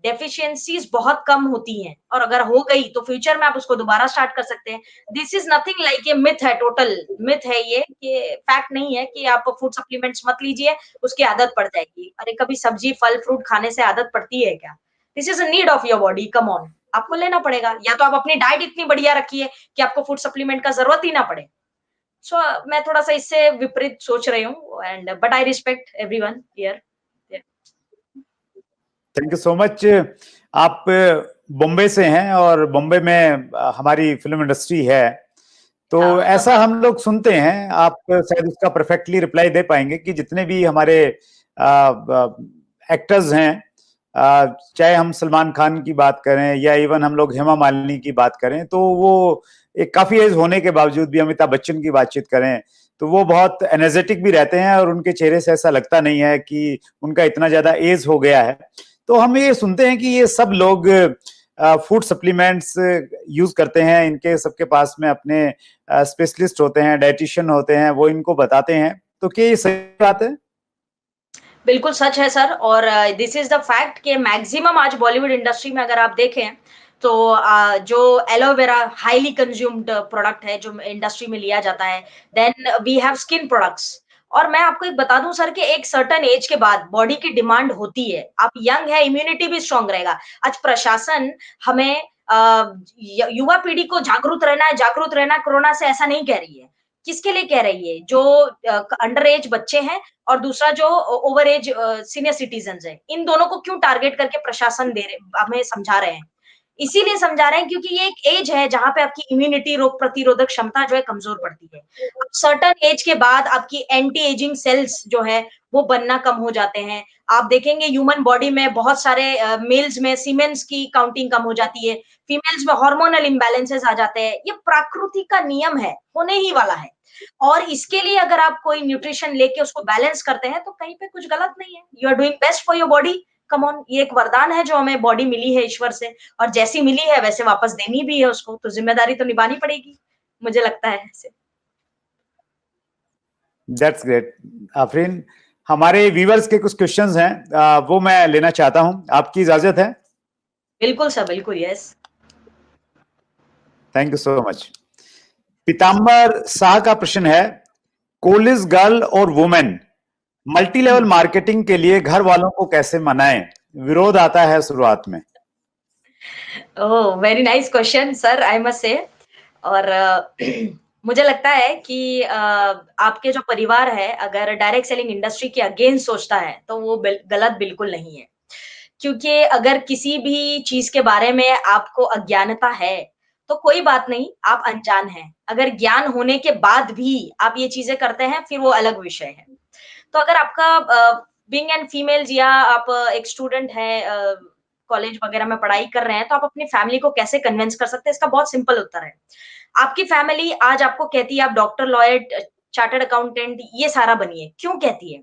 डेफिशिएंसीज बहुत कम होती हैं और अगर हो गई तो फ्यूचर में आप उसको दोबारा स्टार्ट कर सकते हैं। दिस इज नथिंग लाइक, ये मिथ है, टोटल मिथ है ये, कि फैक्ट नहीं है कि आप फूड सप्लीमेंट्स मत लीजिए, उसकी आदत पड़ जाएगी। अरे कभी सब्जी फल फ्रूट खाने से आदत पड़ती है क्या? This is a need of your body, come on, आपको लेना पड़ेगा। या तो आप अपनी डाइट इतनी बढ़िया रखिए कि आपको फूड सप्लीमेंट का जरूरत ही ना पड़े। सो मैं थोड़ा सा इससे विपरीत सोच रही हूँ, and but I respect everyone here. Thank you so much. आप बॉम्बे से हैं और बॉम्बे में हमारी फिल्म इंडस्ट्री है, तो ऐसा हम लोग सुनते हैं, आप शायद उसका परफेक्टली रिप्लाई दे पाएंगे कि जितने भी हमारे एक्टर्स हैं, चाहे हम सलमान खान की बात करें या इवन हम लोग हेमा मालिनी की बात करें, तो वो एक काफी एज होने के बावजूद भी, अमिताभ बच्चन की बातचीत करें तो वो बहुत एनर्जेटिक भी रहते हैं और उनके चेहरे से ऐसा लगता नहीं है कि उनका इतना ज्यादा एज हो गया है। तो हम ये सुनते हैं कि ये सब लोग फूड सप्लीमेंट्स यूज करते हैं, इनके सबके पास में अपने स्पेशलिस्ट होते हैं, डाइटिशियन होते हैं, वो इनको बताते हैं। तो क्या ये सही बात है? बिल्कुल सच है सर, और दिस इज द फैक्ट कि मैक्सिमम आज बॉलीवुड इंडस्ट्री में अगर आप देखें तो जो एलोवेरा हाईली कंज्यूम्ड प्रोडक्ट है जो इंडस्ट्री में लिया जाता है, then we have skin products. और मैं आपको एक बता दूं सर कि एक सर्टेन एज के बाद बॉडी की डिमांड होती है। आप यंग है, इम्यूनिटी भी स्ट्रांग रहेगा। आज प्रशासन हमें युवा पीढ़ी को जागरूक रहना है कोरोना से, ऐसा नहीं कह रही है। किसके लिए कह रही है? जो अंडर एज बच्चे हैं और दूसरा जो ओवर एज सीनियर सिटीजन है, इन दोनों को क्यों टारगेट करके प्रशासन हमें समझा रहे हैं? इसीलिए समझा रहे हैं क्योंकि ये एक एज है जहां पे आपकी इम्यूनिटी, रोग प्रतिरोधक क्षमता जो है कमजोर पड़ती है। अब सर्टेन एज के बाद आपकी एंटी एजिंग सेल्स जो है वो बनना कम हो जाते हैं। आप देखेंगे ह्यूमन बॉडी में बहुत सारे मेल्स में सीमेंस की काउंटिंग कम हो जाती है, फीमेल्स में हार्मोनल इम्बैलेंसेस आ जाते हैं। ये प्रकृति का नियम है, होने ही वाला है। और इसके लिए अगर आप कोई न्यूट्रिशन लेके उसको बैलेंस करते हैं तो कहीं पे कुछ गलत नहीं है। You are doing best for your body. Come on, ये एक वरदान है जो हमें बॉडी मिली है ईश्वर से, और जैसी मिली है वैसे वापस देनी भी है उसको, तो जिम्मेदारी तो निभानी पड़ेगी, मुझे लगता है ऐसे। That's great. आफरीन, हमारे व्यूवर्स के कुछ क्वेश्चंस हैं, वो मैं लेना चाहता हूं, आपकी इजाजत है? बिल्कुल सर, बिल्कुल, yes. Thank you so much. Pitambar Shah का प्रश्न है, कॉलेज गर्ल और वुमेन मल्टी लेवल मार्केटिंग के लिए घर वालों को कैसे मनाएं? विरोध आता है शुरुआत में। Oh, very nice question sir, I must say. और मुझे लगता है कि आपके जो परिवार है अगर डायरेक्ट सेलिंग इंडस्ट्री के अगेंस्ट सोचता है तो वो गलत बिल्कुल नहीं है। क्योंकि अगर किसी भी चीज के बारे में आपको अज्ञानता है तो कोई बात नहीं, आप अनजान हैं। अगर ज्ञान होने के बाद भी आप ये चीजें करते हैं फिर वो अलग विषय है। तो अगर आपका बीइंग एन फीमेल्स, या आप एक स्टूडेंट है, कॉलेज वगैरह में पढ़ाई कर रहे हैं, तो आप अपनी फैमिली को कैसे कन्विंस कर सकते हैं? इसका बहुत सिंपल उत्तर है। आपकी फैमिली आज आपको कहती है आप डॉक्टर, लॉयर, चार्टर्ड अकाउंटेंट ये सारा बनिए। क्यों कहती है?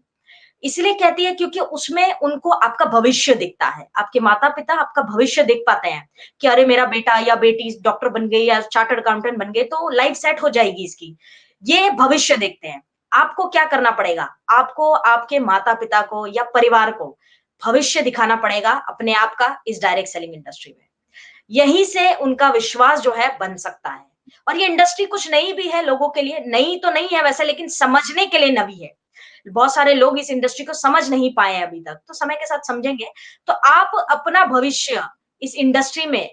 इसलिए कहती है क्योंकि उसमें उनको आपका भविष्य दिखता है। आपके माता-पिता आपका भविष्य देख पाते हैं कि अरे मेरा बेटा या बेटी डॉक्टर बन गई या चार्टर्ड अकाउंटेंट बन गए तो लाइफ सेट हो जाएगी इसकी। ये भविष्य देखते हैं। आपको क्या करना पड़ेगा? आपको आपके माता-पिता को या परिवार को भविष्य दिखाना पड़ेगा अपने आप का इस डायरेक्ट सेलिंग इंडस्ट्री में। यहीं से उनका विश्वास जो है बन सकता है। और ये इंडस्ट्री कुछ नई भी है लोगों के लिए, नई तो नहीं है वैसे, लेकिन समझने के लिए नवी है। बहुत सारे लोग इस इंडस्ट्री को समझ नहीं पाए हैं अभी तक, तो समय के साथ समझेंगे। तो आप अपना भविष्य इस इंडस्ट्री में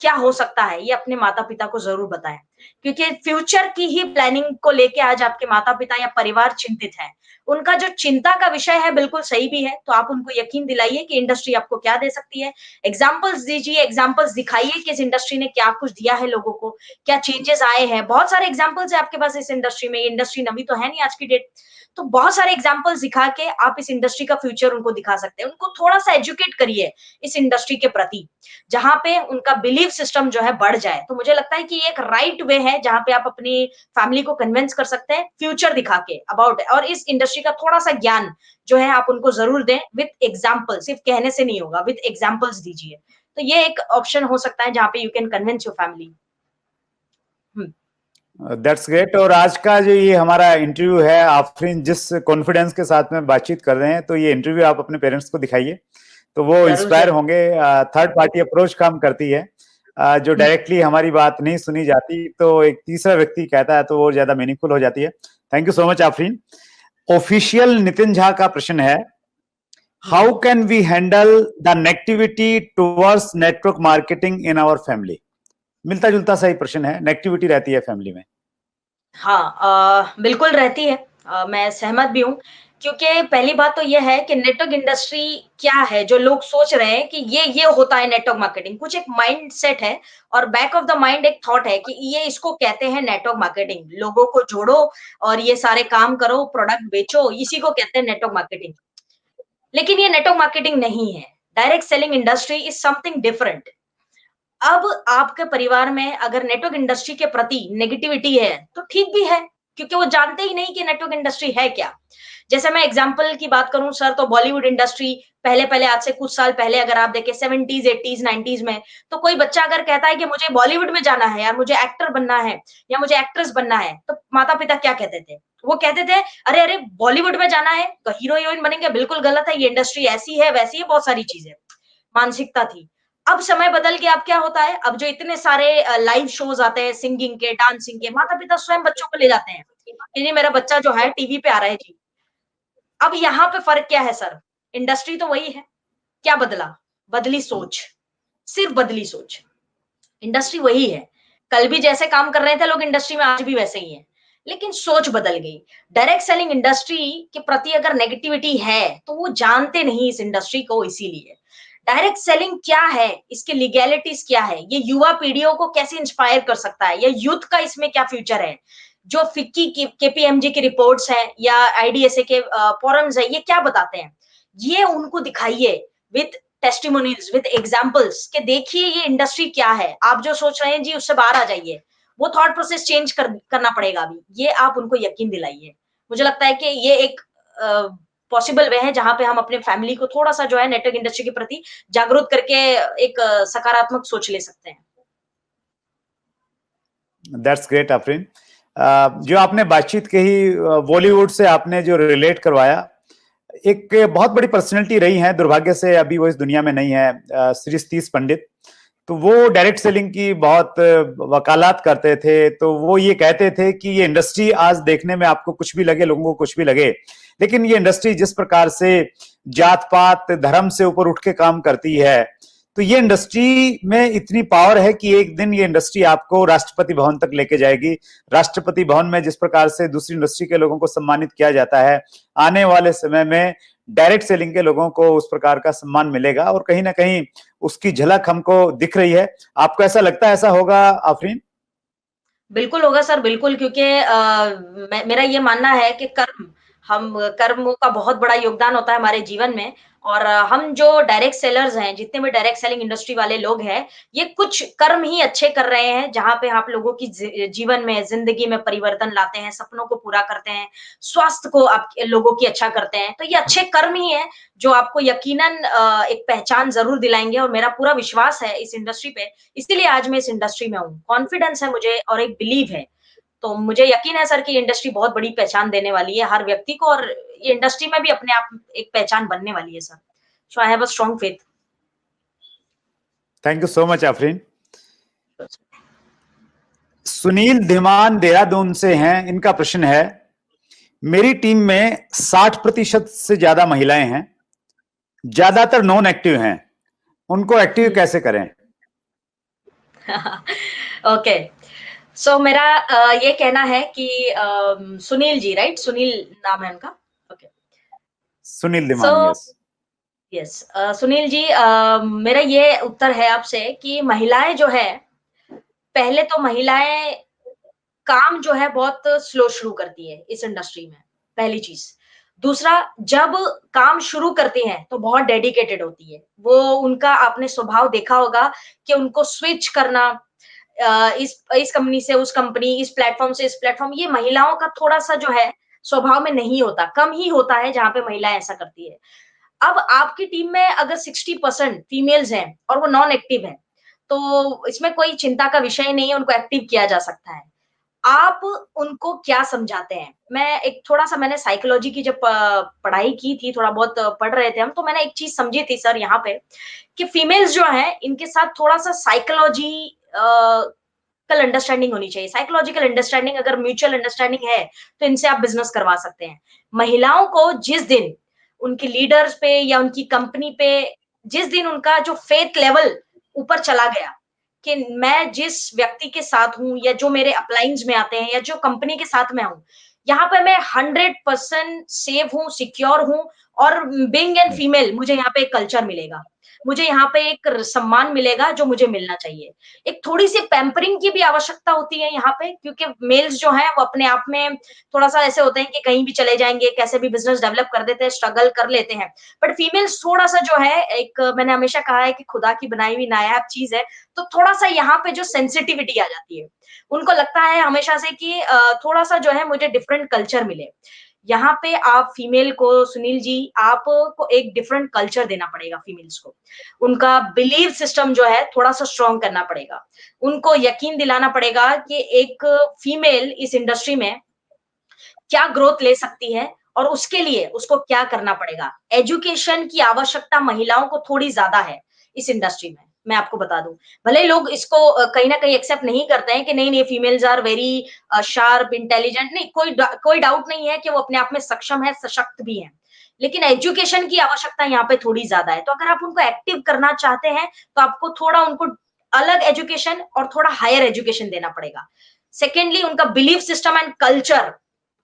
क्या हो सकता है ये अपने माता-पिता को ज़रूर बताएँ। क्योंकि फ्यूचर की ही प्लानिंग को लेके आज आपके माता-पिता या परिवार चिंतित है। उनका जो चिंता का विषय है बिल्कुल सही भी है, तो आप उनको यकीन दिलाइए कि इंडस्ट्री आपको क्या दे सकती है। एग्ज़ाम्पल्स दीजिए, एग्ज़ाम्पल्स दिखाइए कि इस इंडस्ट्री ने क्या कुछ दिया है लोगों को, क्या चेंजेस आए हैं। बहुत सारे एग्ज़ाम्पल्स हैं आपके पास इस इंडस्ट्री में, ये इंडस्ट्री नवी तो है नहीं आज की डेट। तो बहुत सारे एग्ज़ाम्पल्स दिखा के आप इस इंडस्ट्री का फ्यूचर उनको दिखा सकते हैं। उनको थोड़ा-सा एजुकेट करिए इस इंडस्ट्री के प्रति, जहाँ पे उनका बिलीफ सिस्टम जो है बढ़ जाए। तो मुझे लगता है कि ये एक राइट वे है जहाँ पे आप अपनी फैमिली को कन्विंस कर सकते हैं फ्यूचर दिखा के अबाउट, और इस इंडस्ट्री का थोड़ा-सा ज्ञान जो है आप उनको ज़रूर दें विद एग्ज़ाम्पल, सिर्फ कहने से नहीं होगा, विद एग्ज़ाम्पल्स दीजिए। तो ये एक ऑप्शन हो सकता है जहाँ पे you can convince your family. Hmm. That's great. और आज का जो ये हमारा इंटरव्यू है, आफरीन जिस कॉन्फिडेंस के साथ में बातचीत कर रहे हैं, तो ये इंटरव्यू आप अपने पेरेंट्स को दिखाइए, तो वो जरूर इंस्पायर जरूर। होंगे। थर्ड पार्टी अप्रोच काम करती है, जो डायरेक्टली हमारी बात नहीं सुनी जाती, तो एक तीसरा व्यक्ति कहता है तो वो ज्यादा मीनिंगफुल हो जाती है। Thank you so much Afreen. Official Nitin Jha का प्रश्न है, how can we handle the negativity towards network marketing in our family? मिलता जुलता सा ही प्रश्न है, नेगेटिविटी रहती है फैमिली में। हाँ, बिल्कुल रहती है। मैं सहमत भी हूँ, क्योंकि पहली बात तो ये है कि नेटवर्क इंडस्ट्री क्या है, जो लोग सोच रहे हैं कि ये होता है नेटवर्क मार्केटिंग, कुछ एक माइंडसेट है और बैक ऑफ द माइंड एक थॉट है कि ये इसको कहते हैं नेटवर्क मार्केटिंग। लोगों को जोड़ो और ये सारे काम करो, प्रोडक्ट बेचो, इसी को कहते हैं नेटवर्क मार्केटिंग। लेकिन ये नेटवर्क मार्केटिंग नहीं है। Direct selling industry is something different. अब आपके परिवार में अगर नेटवर्क इंडस्ट्री के प्रति नेगेटिविटी है, तो ठीक भी है, क्योंकि वो जानते ही नहीं कि नेटवर्क इंडस्ट्री है क्या। जैसे मैं एग्जांपल की बात करूं सर, तो बॉलीवुड इंडस्ट्री पहले-पहले आज से कुछ साल पहले अगर आप देखें 70s, 80s, 90s में, तो कोई बच्चा अगर कहता है कि मुझे बॉलीवुड में जाना है यार, मुझे एक्टर बनना है या मुझे एक्ट्रेस बनना है, तो माता-पिता क्या कहते थे? वो कहते थे, "अरे, अरे बॉलीवुड में जाना है, तो हीरो-हीरोइन बनेंगे, बिल्कुल गलत है, ये इंडस्ट्री ऐसी है, वैसी है", बहुत सारी चीजें। मानसिकता थी। अब समय बदल के अब क्या होता है, अब जो इतने सारे लाइव शोज़ आते हैं सिंगिंग के, डांसिंग के, माता-पिता स्वयं बच्चों को ले जाते हैं, कि जी मेरा बच्चा जो है टीवी पे आ रहा है जी। अब यहाँ पे फ़र्क क्या है सर? इंडस्ट्री तो वही है, क्या बदला? बदली सोच, सिर्फ़ बदली सोच। इंडस्ट्री वही है। कल भी जैसे काम कर रहे थे लोग इंडस्ट्री में, आज भी वैसे ही हैं। लेकिन सोच बदल गई। डायरेक्ट सेलिंग इंडस्ट्री के प्रति अगर नेगेटिविटी है, तो वो जानते नहीं इस इंडस्ट्री को, इसीलिए। डायरेक्ट सेलिंग क्या है? इसके लीगैलिटीज़ क्या है? ये युवा पीढ़ियों को कैसे इंस्पायर कर सकता है? या यूथ का इसमें क्या फ्यूचर है? जो फिक्की की केपीएमजी की रिपोर्ट्स हैं या आईडीएसए के फोरम्स हैं, ये क्या बताते हैं? ये उनको दिखाइए विथ टेस्टिमोनियल्स, विद एग्जांपल्स, कि देखिए ये इंडस्ट्री क्या है। आप जो सोच रहे हैं जी उससे बाहर आ जाइए। वो थॉट प्रोसेस चेंज करना पड़ेगा अभी। ये आप उनको यकीन दिलाइए। मुझे लगता है कि ये एक पॉसिबल वे है जहाँ पे हम अपने फैमिली को थोड़ा-सा जो है नेटवर्क इंडस्ट्री के प्रति जागरूक करके एक सकारात्मक सोच ले सकते हैं। That's great Afreen. जो आपने बातचीत कही, बॉलीवुड से आपने जो रिलेट करवाया, एक बहुत बड़ी पर्सनैलिटी रही है, दुर्भाग्य से अभी वो इस दुनिया में नहीं है, श्री सतीश पंडित। तो वो डायरेक्ट सेलिंग की बहुत वकालत करते थे। तो वो ये कहते थे कि ये इंडस्ट्री आज देखने में आपको कुछ भी लगे, लोगों को कुछ भी लगे, लेकिन ये इंडस्ट्री जिस प्रकार से जात पात धर्म से ऊपर उठ के काम करती है, तो ये इंडस्ट्री में इतनी पावर है कि एक दिन ये इंडस्ट्री आपको राष्ट्रपति भवन तक लेके जाएगी। राष्ट्रपति भवन में जिस प्रकार से दूसरी इंडस्ट्री के लोगों को सम्मानित किया जाता है, आने वाले समय में डायरेक्ट सेलिंग के लोगों को उस प्रकार का सम्मान मिलेगा, और कहीं ना कहीं उसकी झलक हमको दिख रही है। आपको ऐसा लगता है ऐसा होगा आफरीन? बिल्कुल होगा सर, बिल्कुल, क्योंकि मेरा ये मानना है कि कर्म का बहुत बड़ा योगदान होता है हमारे जीवन में। और हम जो डायरेक्ट सेलर्स हैं, जितने भी डायरेक्ट सेलिंग इंडस्ट्री वाले लोग हैं, ये कुछ कर्म ही अच्छे कर रहे हैं, जहाँ पे आप लोगों की जीवन में, ज़िंदगी में परिवर्तन लाते हैं, सपनों को पूरा करते हैं, स्वास्थ्य को आप लोगों की अच्छा करते हैं। तो ये अच्छे कर्म ही हैं, जो आपको यकीनन एक पहचान ज़रूर दिलाएँगे, और मेरा पूरा विश्वास है इस इंडस्ट्री पे, इसीलिए आज मैं इस इंडस्ट्री में हूँ। कॉन्फिडेंस है मुझे और एक बिलीव है। तो मुझे यकीन है सर कि ये इंडस्ट्री बहुत बड़ी पहचान देने वाली है हर व्यक्ति को, और ये इंडस्ट्री में भी अपने आप एक पहचान बनने वाली है sir. So I have a strong faith. Thank you so much Afreen. Sunil Dhiman Dehradun से हैं, इनका प्रश्न है, मेरी टीम में 60% से ज्यादा महिलाएं हैं, ज्यादातर नॉन एक्टिव हैं, उनको एक्टिव कैसे करें? ओके, सो मेरा ये कहना है कि सुनील जी, राइट? सुनील नाम है उनका? ओके। सुनील सो धीमान, यस। यस, सुनील जी, मेरा ये उत्तर है आपसे कि महिलाएं जो है, पहले तो महिलाएं काम जो है बहुत स्लो शुरू करती है इस इंडस्ट्री में, पहली चीज। दूसरा, जब काम शुरू करती हैं तो बहुत डेडिकेटेड होती है वो। उनका आपने स्वभाव देखा होगा कि उनको स्विच करना, इस कंपनी से उस कंपनी, इस प्लेटफॉर्म से इस प्लेटफॉर्म, ये महिलाओं का थोड़ा सा जो है स्वभाव में नहीं होता, कम ही होता है जहां पे महिलाएं ऐसा करती है। अब आपकी टीम में अगर 60% फीमेल्स हैं और वो नॉन एक्टिव है, तो इसमें कोई चिंता का विषय नहीं है, उनको एक्टिव किया जा सकता है। आप उनको क्या समझाते हैं? मैं एक थोड़ा-सा मैंने साइकोलॉजी की जब पढ़ाई की थी, थोड़ा बहुत पढ़ रहे थे हम, तो मैंने एक चीज़ समझी थी सर यहाँ पे, कि फीमेल्स जो हैं, इनके साथ थोड़ा-सा साइकोलॉजी कल अंडरस्टैंडिंग होनी चाहिए। साइकोलॉजिकल अंडरस्टैंडिंग अगर म्यूचुअल अंडरस्टैंडिंग है, तो इनसे आप बिज़नेस करवा सकते हैं। महिलाओं को जिस दिन उनके लीडर्स पे या उनकी कंपनी पे जिस दिन उनका जो फेथ लेवल ऊपर चला गया, कि मैं जिस व्यक्ति के साथ हूँ या जो मेरे अपलाइन्स में आते हैं या जो कंपनी के साथ मैं हूँ, यहाँ पे मैं 100% सेफ हूँ, सिक्योर हूँ और बीइंग एन फीमेल मुझे यहाँ पे एक कल्चर मिलेगा। मुझे यहाँ पे एक सम्मान मिलेगा जो मुझे मिलना चाहिए। एक थोड़ी-सी पैम्परिंग की भी आवश्यकता होती है यहाँ पे, क्योंकि मेल्स जो हैं वो अपने आप में थोड़ा-सा ऐसे होते हैं कि कहीं भी चले जाएँगे, कैसे भी बिज़नेस डेवलप कर देते हैं, स्ट्रगल कर लेते हैं। बट फीमेल्स थोड़ा-सा जो है, एक मैंने हमेशा कहा है कि खुदा की बनाई हुई नायाब चीज़ है, तो थोड़ा-सा यहाँ पे जो सेंसिटिविटी आ जाती है। उनको लगता है हमेशा से कि थोड़ा-सा जो है मुझे डिफरेंट कल्चर मिले। यहाँ पे आप फीमेल को सुनील जी, आपको एक डिफरेंट कल्चर देना पड़ेगा फीमेल्स को। उनका बिलीव सिस्टम जो है थोड़ा-सा स्ट्रॉन्ग करना पड़ेगा। उनको यकीन दिलाना पड़ेगा कि एक फीमेल इस इंडस्ट्री में क्या ग्रोथ ले सकती है और उसके लिए उसको क्या करना पड़ेगा। एजुकेशन की आवश्यकता महिलाओं को थोड़ी ज़्यादा है इस इंडस्ट्री में, मैं आपको बता दूँ। भले ही लोग इसको कहीं न कहीं एक्सेप्ट नहीं करते हैं कि नहीं-नहीं females are very sharp, intelligent, नहीं कोई डाउट नहीं है कि वो अपने आप में सक्षम है, सशक्त भी हैं। लेकिन एजुकेशन की आवश्यकता यहाँ पे थोड़ी ज़्यादा है। तो अगर आप उनको एक्टिव करना चाहते हैं, तो आपको थोड़ा उनको अलग एजुकेशन और थोड़ा हायर एजुकेशन देना पड़ेगा। सेकेंडली उनका बिलीफ सिस्टम एंड कल्चर,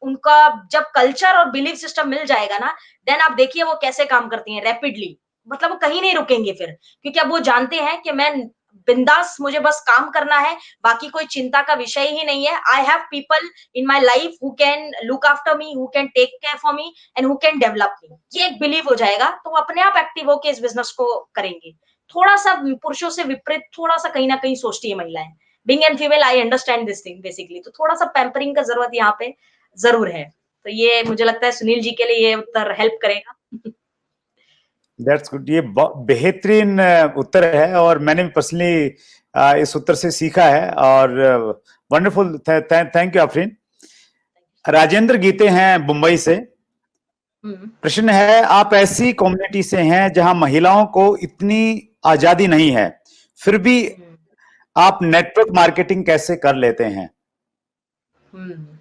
उनका जब कल्चर और बिलीफ सिस्टम मिल जाएगा ना, देन आप देखिए वो कैसे काम करती हैं रैपिडली। मतलब वो कहीं नहीं रुकेंगे फिर, क्योंकि अब वो जानते हैं कि मैं बिंदास, मुझे बस काम करना है, बाकी कोई चिंता का विषय ही नहीं है। I have people in my life who can look after me, who can take care for me and who can develop me. ये एक बिलीव हो जाएगा, तो वो अपने आप एक्टिव होके इस बिज़नेस को करेंगे। थोड़ा-सा पुरुषों से विपरीत थोड़ा-सा कहीं न कहीं सोचती है महिलाएँ। Being an female I understand this thing basically, तो थोड़ा-सा पैम्परिंग का ज़रूरत यहाँ पे ज़रूर है। तो ये मुझे लगता है सुनील जी के लिए ये उत्तर हेल्प करेगा। That's good. ये बेहतरीन उत्तर है और मैंने भी पर्सनली इस उत्तर से सीखा है और wonderful. Thank you Afreen. Rajendra Geete हैं मुंबई से। हुँ, प्रश्न है, आप ऐसी कम्युनिटी से हैं जहां महिलाओं को इतनी आजादी नहीं है, फिर भी हुँ, आप नेटवर्क मार्केटिंग कैसे कर लेते हैं? हुँ।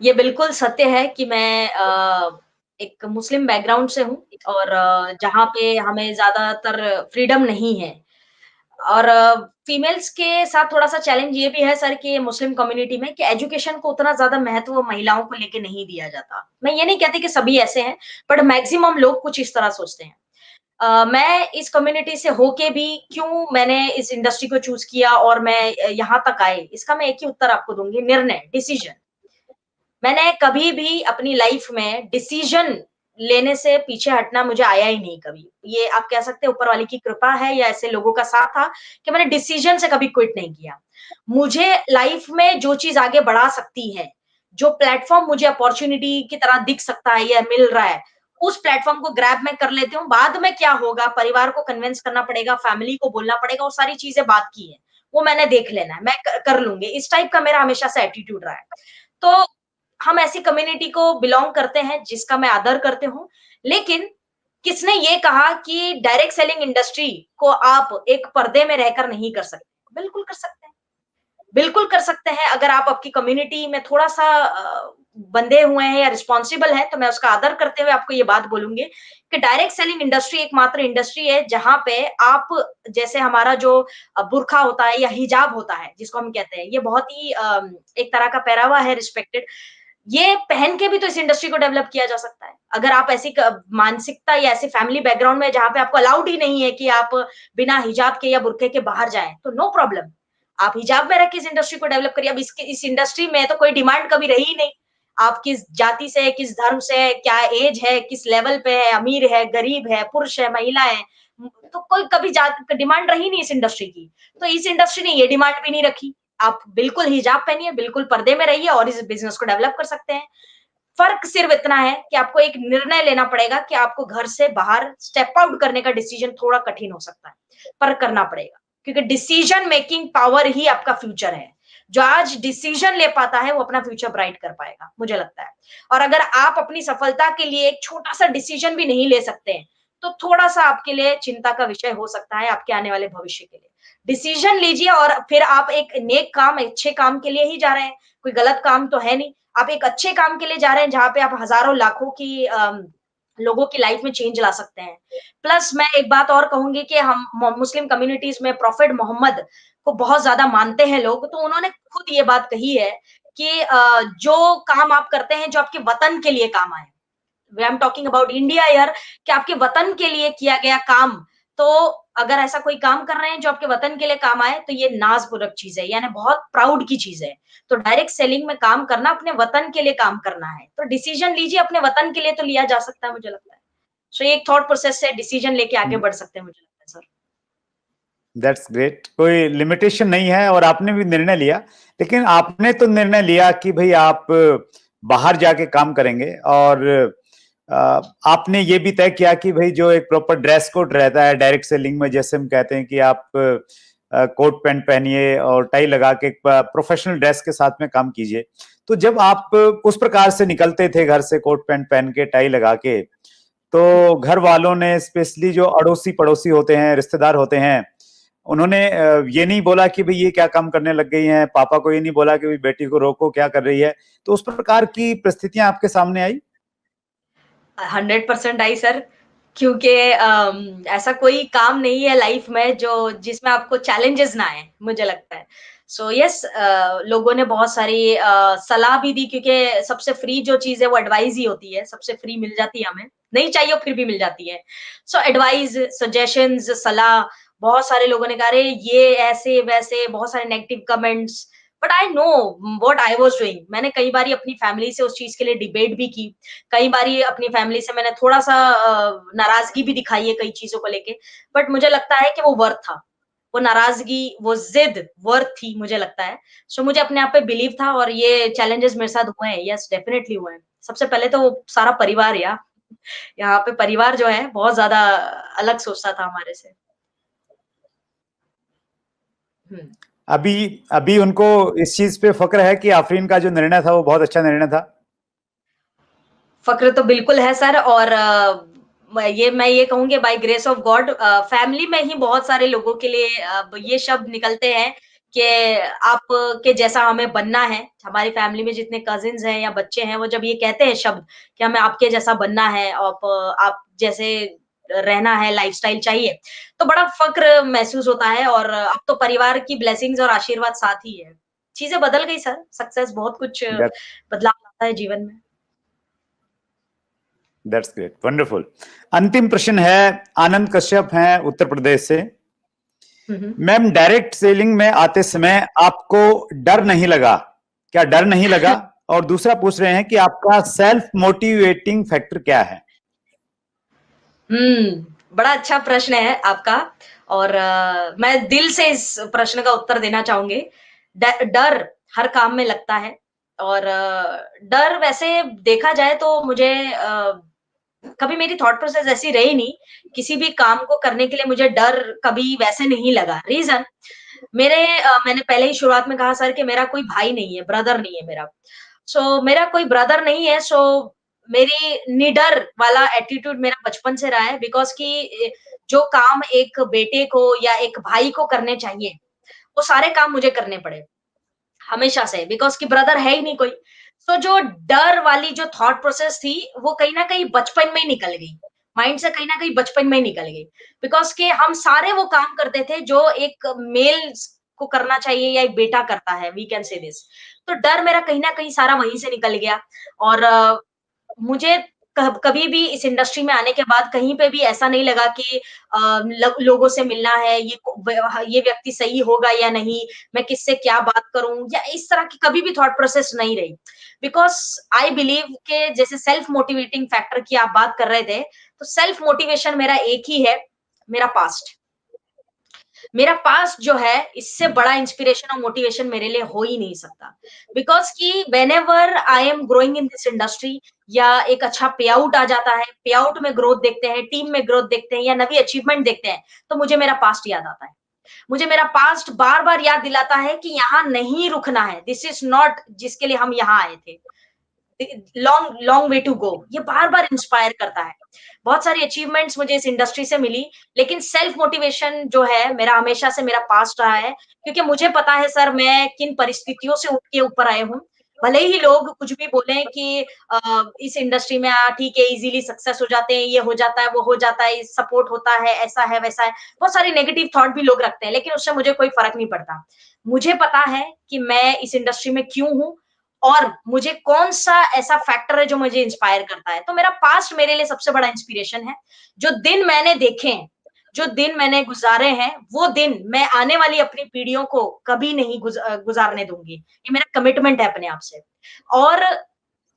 ये बिल्कुल सत्य है कि मैं एक मुस्लिम बैकग्राउंड से हूँ और जहाँ पे हमें ज़्यादातर फ्रीडम नहीं है। और फीमेल्स के साथ थोड़ा-सा चैलेंज ये भी है सर कि मुस्लिम कम्युनिटी में कि एजुकेशन को उतना ज़्यादा महत्व महिलाओं को लेके नहीं दिया जाता। मैं ये नहीं कहती कि सभी ऐसे हैं, बट मैक्सिमम लोग कुछ इस तरह सोचते हैं। मैं इस कम्युनिटी से होके भी क्यों मैंने इस इंडस्ट्री को चूज़ किया और मैं यहाँ तक आई, इसका मैं एक ही उत्तर आपको दूँगी, निर्णय, डिसीज़न। मैंने कभी भी अपनी लाइफ में डिसीजन लेने से पीछे हटना मुझे आया ही नहीं कभी। ये आप कह सकते हैं ऊपर वाले की कृपा है या ऐसे लोगों का साथ था कि मैंने डिसीजन से कभी क्विट नहीं किया। मुझे लाइफ में जो चीज़ आगे बढ़ा सकती है, जो प्लेटफ़ॉर्म मुझे अपॉर्च्युनिटी की तरह दिख सकता है या मिल रहा है, उस प्लेटफ़ॉर्म को ग्रैब मैं कर लेती हूँ। बाद में क्या होगा, परिवार को कन्विंस करना पड़ेगा, फैमिली को बोलना पड़ेगा, वो सारी चीज़ें बाद की है। वो मैंने देख लेना है, मैं कर लूँगी। इस टाइप का मेरा हमेशा से एटीट्यूड रहा है। तो हम ऐसी कम्युनिटी को बिलॉन्ग करते हैं जिसका मैं आदर करती हूँ। लेकिन किसने ये कहा कि डायरेक्ट सेलिंग इंडस्ट्री को आप एक पर्दे में रहकर नहीं कर सकते? बिल्कुल कर सकते हैं। बिल्कुल कर सकते हैं, अगर आप आपकी कम्युनिटी में थोड़ा-सा बंधे हुए हैं या रिस्पॉन्सिबल हैं, तो मैं उसका आदर करते हुए आपको ये बात बोलूँगी कि डायरेक्ट सेलिंग इंडस्ट्री एकमात्र इंडस्ट्री है जहाँ पे आप, जैसे हमारा जो बुर्का होता है या हिजाब होता है, जिसको हम कहते हैं, ये बहुत ही एक तरह का पहरावा है रिस्पेक्टेड। ये पहन के भी तो इस इंडस्ट्री को डेवलप किया जा सकता है। अगर आप ऐसी मानसिकता या ऐसे फैमिली बैकग्राउंड में जहाँ पे आपको अलाउड ही नहीं है कि आप बिना हिजाब के या बुर्के के बाहर जाएँ, तो नो प्रॉब्लम। आप हिजाब में रख के इस इंडस्ट्री को डेवलप करिए। अब इस इंडस्ट्री में तो कोई डिमांड कभी रही ही नहीं। आप किस जाति से है, किस धर्म से है, क्या एज है, किस लेवल पे है, अमीर है, गरीब है, पुरुष है, महिला है, तो कोई कभी जात डिमांड रही नहीं इस इंडस्ट्री की। तो इस इंडस्ट्री ने ये डिमांड भी नहीं रखी। आप बिल्कुल हिजाब पहनिए, बिल्कुल पर्दे में रहिए और इस बिज़नेस को डेवलप कर सकते हैं। फ़र्क सिर्फ़ इतना है कि आपको एक निर्णय लेना पड़ेगा कि आपको घर से बाहर स्टेप आउट करने का डिसीज़न थोड़ा कठिन हो सकता है, पर करना पड़ेगा। क्योंकि डिसीज़न मेकिंग पावर ही आपका फ्यूचर है। जो आज डिसीजन ले पाता है वो अपना फ्यूचर ब्राइट कर पाएगा, मुझे लगता है। और अगर आप अपनी सफलता के लिए एक छोटा सा डिसीजन भी नहीं ले सकते हैं, तो थोड़ा सा आपके लिए चिंता का विषय हो सकता है आपके आने वाले भविष्य के लिए। डिसीजन लीजिए और फिर आप एक नेक काम, अच्छे काम के लिए ही जा रहे हैं, कोई गलत काम तो है नहीं। आप एक अच्छे काम के लिए जा रहे हैं जहाँ पे आप हजारों लाखों की लोगों की लाइफ में चेंज ला सकते हैं। प्लस मैं एक बात और कहूंगी कि हम मुस्लिम कम्युनिटीज में प्रॉफिट मोहम्मद को बहुत ज्यादा मानते हैं लोग, तो उन्होंने खुद ये बात कही है कि जो काम आप करते हैं जो आपके वतन के लिए काम आए, I am talking about India यार, कि आपके वतन के लिए किया गया काम, तो अगर ऐसा कोई काम कर रहे हैं जो आपके वतन के लिए काम आए तो ये नाजपूरक चीज है, यानी बहुत प्राउड की चीज है। तो डायरेक्ट सेलिंग में काम करना अपने वतन के लिए काम करना है, तो डिसीजन लीजिए अपने वतन के लिए, तो लिया जा सकता है मुझे लगता है। सो एक थॉट प्रोसेस से डिसीजन लेके आगे बढ़ सकते हैं मुझे लगता है सर। दैट्स ग्रेट, कोई लिमिटेशन नहीं है और आपने भी निर्णय लिया। लेकिन आपने तो निर्णय लिया कि भाई आप बाहर जाके काम करेंगे, और आपने ये भी तय किया कि भाई जो एक प्रॉपर ड्रेस कोड रहता है डायरेक्ट सेलिंग में, जैसे हम कहते हैं कि आप कोट पैंट पहनिए और टाई लगा के प्रोफेशनल ड्रेस के साथ में काम कीजिए। तो जब आप उस प्रकार से निकलते थे घर से कोट पैंट पहन के टाई लगा के, तो घर वालों ने, स्पेशली जो अड़ोसी पड़ोसी होते हैं, रिश्तेदार होते हैं, उन्होंने ये नहीं बोला कि भाई ये क्या काम करने लग गई हैं, पापा को ये नहीं बोला कि भाई बेटी को रोको क्या कर रही है? तो उस प्रकार की परिस्थितियां आपके सामने आई? 100% आई सर, क्योंकि ऐसा कोई काम नहीं है लाइफ में जो जिसमें आपको चैलेंजेस ना आए, मुझे लगता है। सो यस, लोगों ने बहुत सारी सलाह भी दी, क्योंकि सबसे फ्री जो चीज है वो एडवाइस ही होती है, सबसे फ्री मिल जाती है हमें, नहीं चाहिए हो फिर भी मिल जाती है। सो एडवाइस, सजेशंस, सलाह, बहुत सारे लोगों ने कहा अरे ये ऐसे वैसे, बहुत सारे negative comments, but I know what I was doing. मैंने कई बारी अपनी फैमिली से उस चीज के लिए डिबेट भी की, कई बारी अपनी फैमिली से मैंने थोड़ा-सा नाराज़गी भी दिखाई है कई चीज़ों को लेके, बट मुझे लगता है कि वो वर्थ था। वो नाराज़गी, वो ज़िद वर्थ थी मुझे लगता है। सो मुझे अपने आप पे बिलीव था और ये चैलेंजेस मेरे साथ हुए हैं, यस डेफिनिटली हुए हैं। सबसे पहले तो वो सारा परिवार यहाँ पे परिवार जो है बहुत ज़्यादा अलग सोचता था हमारे से। हुँ। अभी अभी उनको इस चीज पे फक्र है कि आफरीन का जो निर्णय था वो बहुत अच्छा निर्णय था? फ़क्र तो बिल्कुल है सर, और मैं ये कहूँगी by grace of God family में ही बहुत सारे लोगों के लिए ये शब्द निकलते हैं कि आपके जैसा हमें बनना है। हमारी फैमिली में जितने कज़िन्स हैं या बच्चे हैं, वो जब ये कहते हैं शब्द कि हमें आपके जैसा बनना है, आप जैसे रहना है, लाइफ़स्टाइल चाहिए, तो बड़ा फ़क्र महसूस होता है, और अब तो परिवार की ब्लेसिंग्स और आशीर्वाद साथ ही है। चीज़ें बदल गई सर, सक्सेस बहुत कुछ बदलाव लाता है जीवन में। That's great, wonderful. अंतिम प्रश्न है, आनंद कश्यप हैं उत्तर प्रदेश से। हुँ, हुँ। मैम, डायरेक्ट सेलिंग में आते समय आपको डर नहीं लगा? क्या डर नहीं लगा? और दूसरा पूछ रहे हैं कि आपका सेल्फ मोटिवेटिंग फैक्टर क्या है? बड़ा अच्छा प्रश्न है आपका, और मैं दिल से इस प्रश्न का उत्तर देना चाहूँगी। डर हर काम में लगता है, और डर वैसे देखा जाए तो मुझे कभी मेरी थॉट प्रोसेस ऐसी रही नहीं, किसी भी काम को करने के लिए मुझे डर कभी वैसे नहीं लगा। रीज़न मैंने पहले ही शुरुआत में कहा सर कि मेरा कोई भाई नहीं है, ब्रदर नहीं है मेरा। सो मेरा कोई ब्रदर नहीं है, सो मेरी निडर वाला एटीट्यूड मेरा बचपन से रहा है, बिकॉज़ कि जो काम एक बेटे को या एक भाई को करने चाहिए, वो सारे काम मुझे करने पड़े। हमेशा से, बिकॉज़ कि ब्रदर है ही नहीं कोई। तो जो डर वाली जो थॉट प्रोसेस थी, वो कहीं न कहीं बचपन में ही निकल गई। माइंड से कहीं न कहीं बचपन में ही निकल गई। बिकॉज़ कि हम सारे वो काम करते थे जो एक मेल्स को करना चाहिए या एक बेटा करता है, वी कैन से दिस। तो डर मेरा कहीं न कहीं सारा वहीं से निकल गया, और मुझे कभी भी इस इंडस्ट्री में आने के बाद कहीं पे भी ऐसा नहीं लगा कि लोगों से मिलना है, ये व्यक्ति सही होगा या नहीं, मैं किससे क्या बात करूं, या इस तरह की कभी भी थॉट प्रोसेस नहीं रही। बिकॉज आई बिलीव के जैसे सेल्फ मोटिवेटिंग फैक्टर की आप बात कर रहे थे, तो सेल्फ मोटिवेशन मेरा एक ही है, मेरा पास्ट। मेरा पास्ट जो है, इससे बड़ा इंस्पिरेशन और मोटिवेशन मेरे लिए हो ही नहीं सकता। बिकॉज़ कि whenever I am growing in this industry, या एक अच्छा पे आउट आ जाता है, पे आउट में ग्रोथ देखते हैं, टीम में ग्रोथ देखते हैं या नवी अचीवमेंट देखते हैं, तो मुझे मेरा पास्ट याद आता है। मुझे मेरा पास्ट बार बार याद दिलाता है कि यहाँ नहीं रुकना है, दिस इज नॉट जिसके लिए हम यहाँ आए थे, long long way to go. ये बार बार इंस्पायर करता है। बहुत सारी अचीवमेंट्स मुझे इस इंडस्ट्री से मिली, लेकिन सेल्फ मोटिवेशन जो है मेरा हमेशा से मेरा पास्ट रहा है, क्योंकि मुझे पता है सर मैं किन परिस्थितियों से उठ के ऊपर आए हूँ। भले ही लोग कुछ भी बोले कि इस इंडस्ट्री में ठीक है, इजीली सक्सेस हो जाते हैं, ये हो जाता है, वो हो जाता है, सपोर्ट होता है, ऐसा है वैसा है, बहुत सारी नेगेटिव थॉट भी लोग रखते हैं, लेकिन उससे मुझे कोई फर्क नहीं पड़ता। मुझे पता है कि मैं इस इंडस्ट्री में क्यों हूँ और मुझे कौन सा ऐसा फैक्टर है जो मुझे इंस्पायर करता है। तो मेरा पास्ट मेरे लिए सबसे बड़ा इंस्पिरेशन है। जो दिन मैंने देखे हैं, जो दिन मैंने गुजारे हैं, वो दिन मैं आने वाली अपनी पीढ़ियों को कभी नहीं गुजारने दूंगी। ये मेरा कमिटमेंट है अपने आप से। और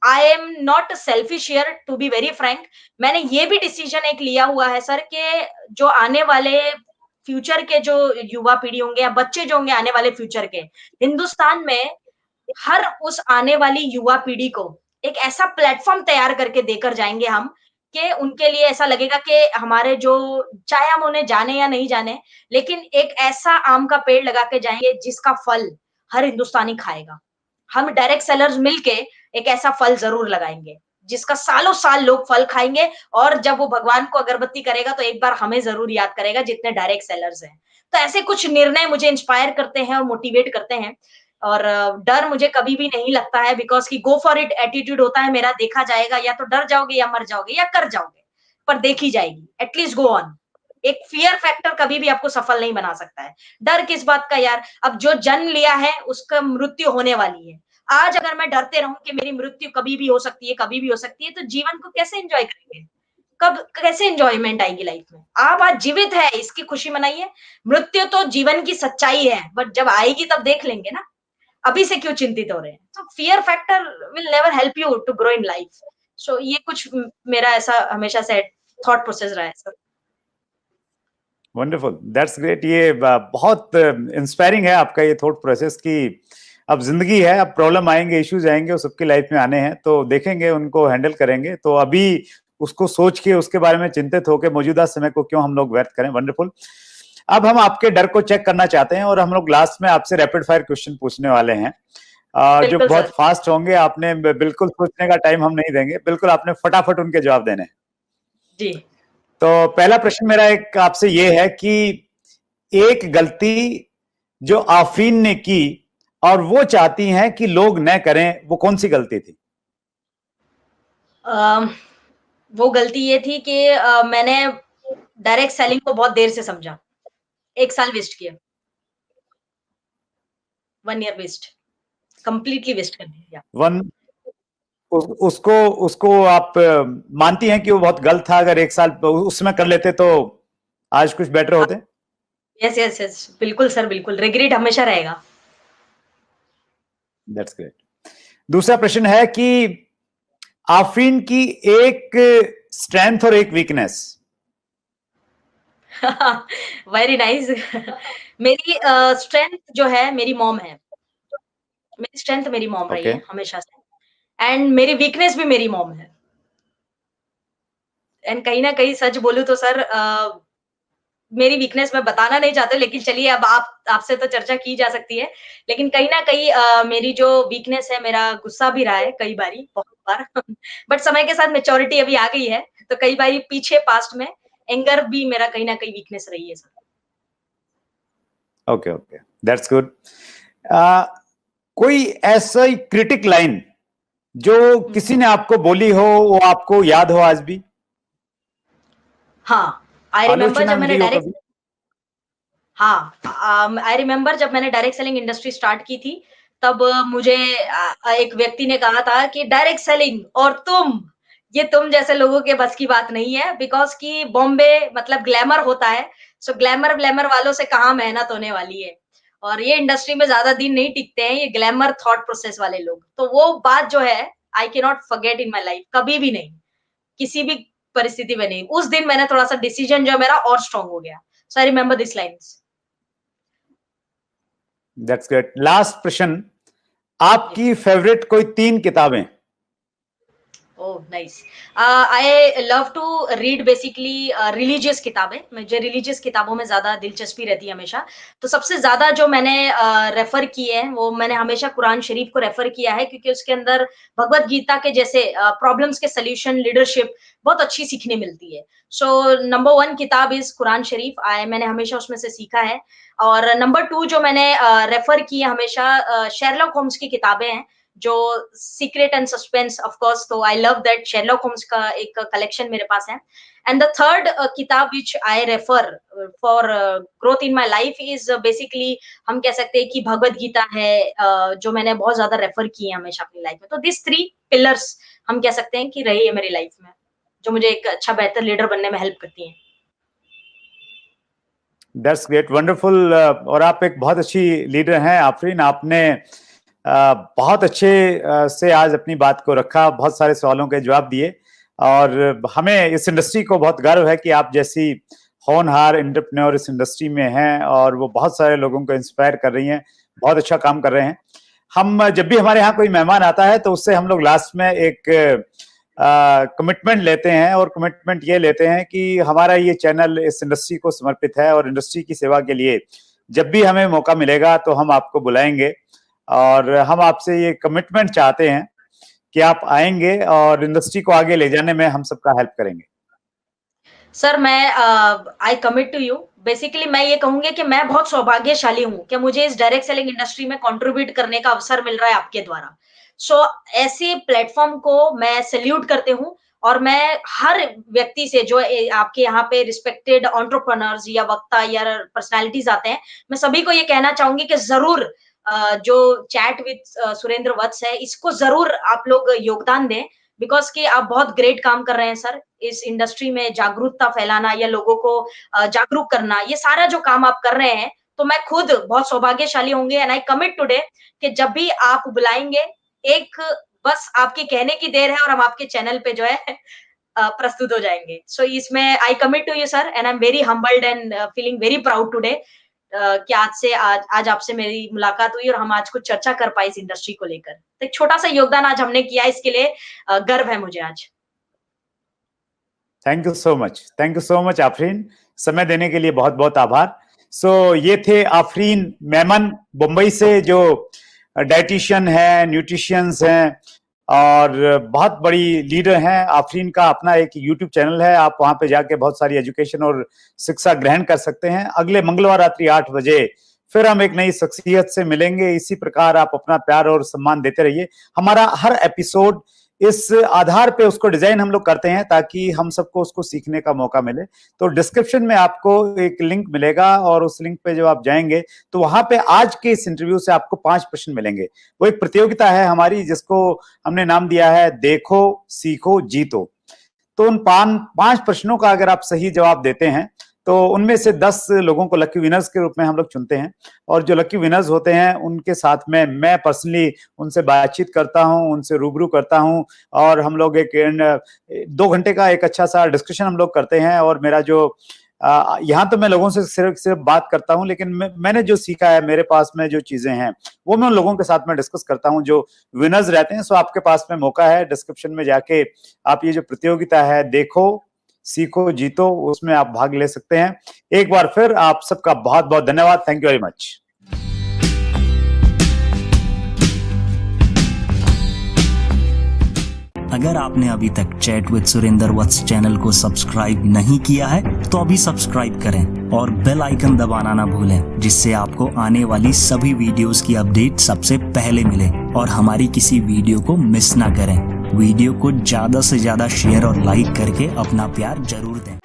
I am not selfish here, to be very frank. मैंने ये भी डिसीजन एक लिया हुआ है सर कि जो आने वाले फ्यूचर के जो युवा पीढ़ी होंगे या बच्चे जो होंगे आने वाले फ्यूचर के, हिंदुस्तान में हर उस आने वाली युवा पीढ़ी को एक ऐसा प्लेटफॉर्म तैयार करके देकर जाएंगे हम कि उनके लिए ऐसा लगेगा कि हमारे जो, चाहे हम उन्हें जाने या नहीं जाने, लेकिन एक ऐसा आम का पेड़ लगा के जाएंगे जिसका फल हर हिंदुस्तानी खाएगा। हम डायरेक्ट सेलर्स मिलके एक ऐसा फल जरूर लगाएंगे जिसका सालों साल लोग फल खाएंगे, और जब वो भगवान को अगरबत्ती करेगा तो एक बार हमें जरूर याद करेगा जितने डायरेक्ट सेलर्स हैं। तो ऐसे कुछ निर्णय मुझे इंस्पायर करते हैं और मोटिवेट करते हैं। और डर मुझे कभी भी नहीं लगता है, बिकॉज की गो फॉर इट एटीट्यूड होता है मेरा, देखा जाएगा, या तो डर जाओगे या मर जाओगे या कर जाओगे, पर देखी जाएगी, एटलीस्ट गो ऑन। एक फियर फैक्टर कभी भी आपको सफल नहीं बना सकता है। डर किस बात का यार, अब जो जन्म लिया है उसका मृत्यु होने वाली है। आज अगर मैं डरते रहूं कि मेरी मृत्यु कभी भी हो सकती है, कभी भी हो सकती है, तो जीवन को कैसे एंजॉय करेंगे? कब कैसे एंजॉयमेंट आएगी लाइफ में? आप आज जीवित है, इसकी खुशी मनाइए। मृत्यु तो जीवन की सच्चाई है, बट जब आएगी तब देख लेंगे ना। अभी से क्यों चिंतित हो रहे हैं? तो fear factor will never help you to grow in life. So ये कुछ मेरा ऐसा हमेशा से थॉट प्रोसेस रहा है सर। Wonderful, that's great. ये बहुत इंस्पायरिंग है आपका ये थॉट प्रोसेस कि अब जिंदगी है, अब प्रॉब्लम आएंगे, इश्यूज आएंगे, वो सबकी लाइफ में आने हैं, तो देखेंगे, उनको हैंडल करेंगे। तो अभी उसको सोच के उसके बारे में चिंतित होकर मौजूदा समय को क्यों हम लोग व्यर्थ करें। वंडरफुल। अब हम आपके डर को चेक करना चाहते हैं और हम लोग लास्ट में आपसे रैपिड फायर क्वेश्चन पूछने वाले हैं, जो बहुत सर। फास्ट होंगे। आपने बिल्कुल सोचने का टाइम हम नहीं देंगे, बिल्कुल आपने फटाफट उनके जवाब देने हैं। जी। तो पहला प्रश्न मेरा एक आपसे ये है कि एक गलती जो आफरीन ने की और वो चाहती हैं कि लोग न करें, वो कौन सी गलती थी? वो गलती ये थी कि मैंने डायरेक्ट सेलिंग को बहुत देर से समझा। 1 साल वेस्ट किया। 1 ईयर वेस्ट, कंप्लीटली वेस्ट कर दिया। वन उसको उसको आप मानती हैं कि वो बहुत गलत था? अगर 1 साल उसमें कर लेते तो आज कुछ बेटर होते? यस यस यस, बिल्कुल सर, बिल्कुल। रिग्रेट हमेशा रहेगा। That's great. दूसरा प्रश्न है कि आफरीन की एक स्ट्रेंथ और एक वीकनेस। Very nice. मेरी स्ट्रेंथ जो है मेरी मॉम है। मेरी स्ट्रेंथ मेरी मॉम रही ओके, है हमेशा से, एंड मेरी वीकनेस भी मेरी मॉम है। एंड कहीं न कहीं सच बोलूँ तो सर, मेरी वीकनेस मैं बताना नहीं चाहती, लेकिन चलिए अब आपसे तो चर्चा की जा सकती है। लेकिन कहीं न कहीं मेरी जो वीकनेस है, मेरा गुस्सा भी रहा है कई बारी, बहुत बार। बट समय के साथ मैच्योरिटी अभी आ गई है, तो कई बारी पीछे पास्ट में एंगर भी मेरा कहीं न कहीं वीकनेस रही है sir. Okay, okay, that's good. कोई ऐसा ही क्रिटिक लाइन जो किसी ने आपको बोली हो, वो आपको याद हो आज भी? हाँ, आई रिमेंबर आलोचना जब मैंने मिली हो डायरेक्ट कभी? हाँ, आई रिमेंबर जब मैंने डायरेक्ट सेलिंग इंडस्ट्री स्टार्ट की थी, तब मुझे एक व्यक्ति ने कहा था कि डायरेक्ट सेलिंग और ये तुम जैसे लोगों के बस की बात नहीं है, बिकॉज़ कि बॉम्बे मतलब ग्लैमर होता है, सो ग्लैमर वालों से कहाँ मेहनत होने वाली है। और ये इंडस्ट्री में ज़्यादा दिन नहीं टिकते हैं, ये ग्लैमर थॉट प्रोसेस वाले लोग। तो वो बात जो है, I can not forget in my life, कभी भी नहीं, किसी भी परिस्थिति में नहीं। उस दिन मैंने थोड़ा-सा डिसीजन जो है मेरा और स्ट्रॉन्ग हो गया। So I remember this lines. That's great. Last प्रश्न, जी। आपकी फेवरेट कोई 3 किताबें? Oh nice. I love to read basically religious किताबें। मुझे रिलीजियस किताबों में ज़्यादा दिलचस्पी रहती है हमेशा। तो सबसे ज़्यादा जो मैंने रेफ़र किए हैं, वो मैंने हमेशा कुरान शरीफ को रेफ़र किया है, क्योंकि उसके अंदर भगवद गीता के जैसे प्रॉब्लम्स के सॉल्यूशन, लीडरशिप बहुत अच्छी सीखने मिलती है। सो नंबर 1 किताब इज़ कुरान शरीफ। मैंने हमेशा उसमें से सीखा है। और नंबर 2 जो मैंने रेफ़र की है हमेशा, शेरलॉक होम्स की किताबें हैं, जो secret and suspense of course. तो I love that Sherlock Holmes का एक कलेक्शन मेरे पास है। एंड द थर्ड किताब which I refer for growth in my life is basically, हम कह सकते हैं कि भगवद गीता है, जो मैंने बहुत ज्यादा रेफर की है हमेशा अपनी लाइफ में। तो दिस 3 पिलर्स हम कह सकते हैं कि रही है मेरी लाइफ में, जो मुझे एक अच्छा बेहतर लीडर बनने में हेल्प करती हैं। That's great, wonderful. और आप एक बहुत अच्छी लीडर हैं आफरीन। आपने बहुत अच्छे से आज अपनी बात को रखा, बहुत सारे सवालों के जवाब दिए, और हमें इस इंडस्ट्री को बहुत गर्व है कि आप जैसी होनहार एंटरप्रेन्योर इस इंडस्ट्री में हैं, और वो बहुत सारे लोगों को इंस्पायर कर रही हैं, बहुत अच्छा काम कर रहे हैं। हम जब भी हमारे यहाँ कोई मेहमान आता है तो उससे हम लोग लास्ट में एक कमिटमेंट लेते हैं, और कमिटमेंट ये लेते हैं कि हमारा ये चैनल इस इंडस्ट्री को समर्पित है, और इंडस्ट्री की सेवा के लिए जब भी हमें मौका मिलेगा तो हम आपको बुलाएंगे, और हम आपसे ये कमिटमेंट चाहते हैं कि आप आएंगे और इंडस्ट्री को आगे ले जाने में हम सबका हेल्प करेंगे। सर, मैं I commit to you. Basically मैं ये कहूंगी कि मैं बहुत सौभाग्यशाली हूँ कि मुझे इस डायरेक्ट सेलिंग इंडस्ट्री में कंट्रीब्यूट करने का अवसर मिल रहा है आपके द्वारा। सो ऐसे प्लेटफॉर्म को मैं सैल्यूट करते हूँ, और मैं हर व्यक्ति से जो आपके यहाँ पे रिस्पेक्टेड एंटरप्रेन्योर्स या वक्ता या पर्सनालिटीज आते हैं, मैं सभी को ये कहना चाहूंगी कि जरूर जो चैट विद सुरेंद्र वत्स है, इसको जरूर आप लोग योगदान दें, बिकॉज कि आप बहुत ग्रेट काम कर रहे हैं सर। इस इंडस्ट्री में जागरूकता फैलाना या लोगों को जागरूक करना, ये सारा जो काम आप कर रहे हैं, तो मैं खुद बहुत सौभाग्यशाली होंगे। एंड आई कमिट टुडे कि जब भी आप बुलाएंगे, एक बस आपके कहने की देर है और हम आपके चैनल पे जो है प्रस्तुत हो जाएंगे। सो इसमें I commit to you sir, and I am very humbled and feeling very proud today कि आज आपसे मेरी मुलाकात हुई और हम आज कुछ चर्चा कर पाए इस इंडस्ट्री को लेकर। तो एक छोटा सा योगदान आज हमने किया, इसके लिए गर्व है मुझे आज। Thank you so much, thank you so much Afreen. समय देने के लिए बहुत बहुत आभार। ये थे आफरीन मेमन मुंबई से, जो डाइटिशियन है, न्यूट्रिशियंस हैं, और बहुत बड़ी लीडर हैं। आफरीन का अपना एक यूट्यूब चैनल है, आप वहां पे जाके बहुत सारी एजुकेशन और शिक्षा ग्रहण कर सकते हैं। अगले मंगलवार रात्रि 8 बजे फिर हम एक नई शख्सियत से मिलेंगे। इसी प्रकार आप अपना प्यार और सम्मान देते रहिए। हमारा हर एपिसोड इस आधार पे उसको डिजाइन हम लोग करते हैं ताकि हम सबको उसको सीखने का मौका मिले। तो डिस्क्रिप्शन में आपको एक लिंक मिलेगा, और उस लिंक पे जब आप जाएंगे तो वहां पे आज के इस इंटरव्यू से आपको 5 प्रश्न मिलेंगे। वो एक प्रतियोगिता है हमारी, जिसको हमने नाम दिया है देखो सीखो जीतो। तो उन 5 प्रश्नों का अगर आप सही जवाब देते हैं तो उनमें से 10 लोगों को लकी विनर्स के रूप में हम लोग चुनते हैं, और जो लकी विनर्स होते हैं उनके साथ में मैं पर्सनली उनसे बातचीत करता हूं, उनसे रूबरू करता हूं, और हम लोग एक 2 घंटे का एक अच्छा सा डिस्कशन हम लोग करते हैं। और मेरा जो यहाँ तो मैं लोगों से सिर्फ बात करता हूं, लेकिन मैंने जो सीखा है, मेरे पास में जो चीजें हैं, वो मैं उन लोगों के साथ में डिस्कस करता हूं जो विनर्स रहते हैं। आपके पास में मौका है, डिस्क्रिप्शन में जाके आप ये जो प्रतियोगिता है देखो सीखो जीतो, उसमें आप भाग ले सकते हैं। एक बार फिर आप सबका बहुत बहुत धन्यवाद। Thank you very much. अगर आपने अभी तक chat with Surendra Vats channel को सब्सक्राइब नहीं किया है तो अभी सब्सक्राइब करें और बेल आइकन दबाना ना भूलें, जिससे आपको आने वाली सभी वीडियोस की अपडेट सबसे पहले मिले और हमारी किसी वीडियो को मिस ना करें। वीडियो को ज्यादा से ज्यादा शेयर और लाइक करके अपना प्यार जरूर दें।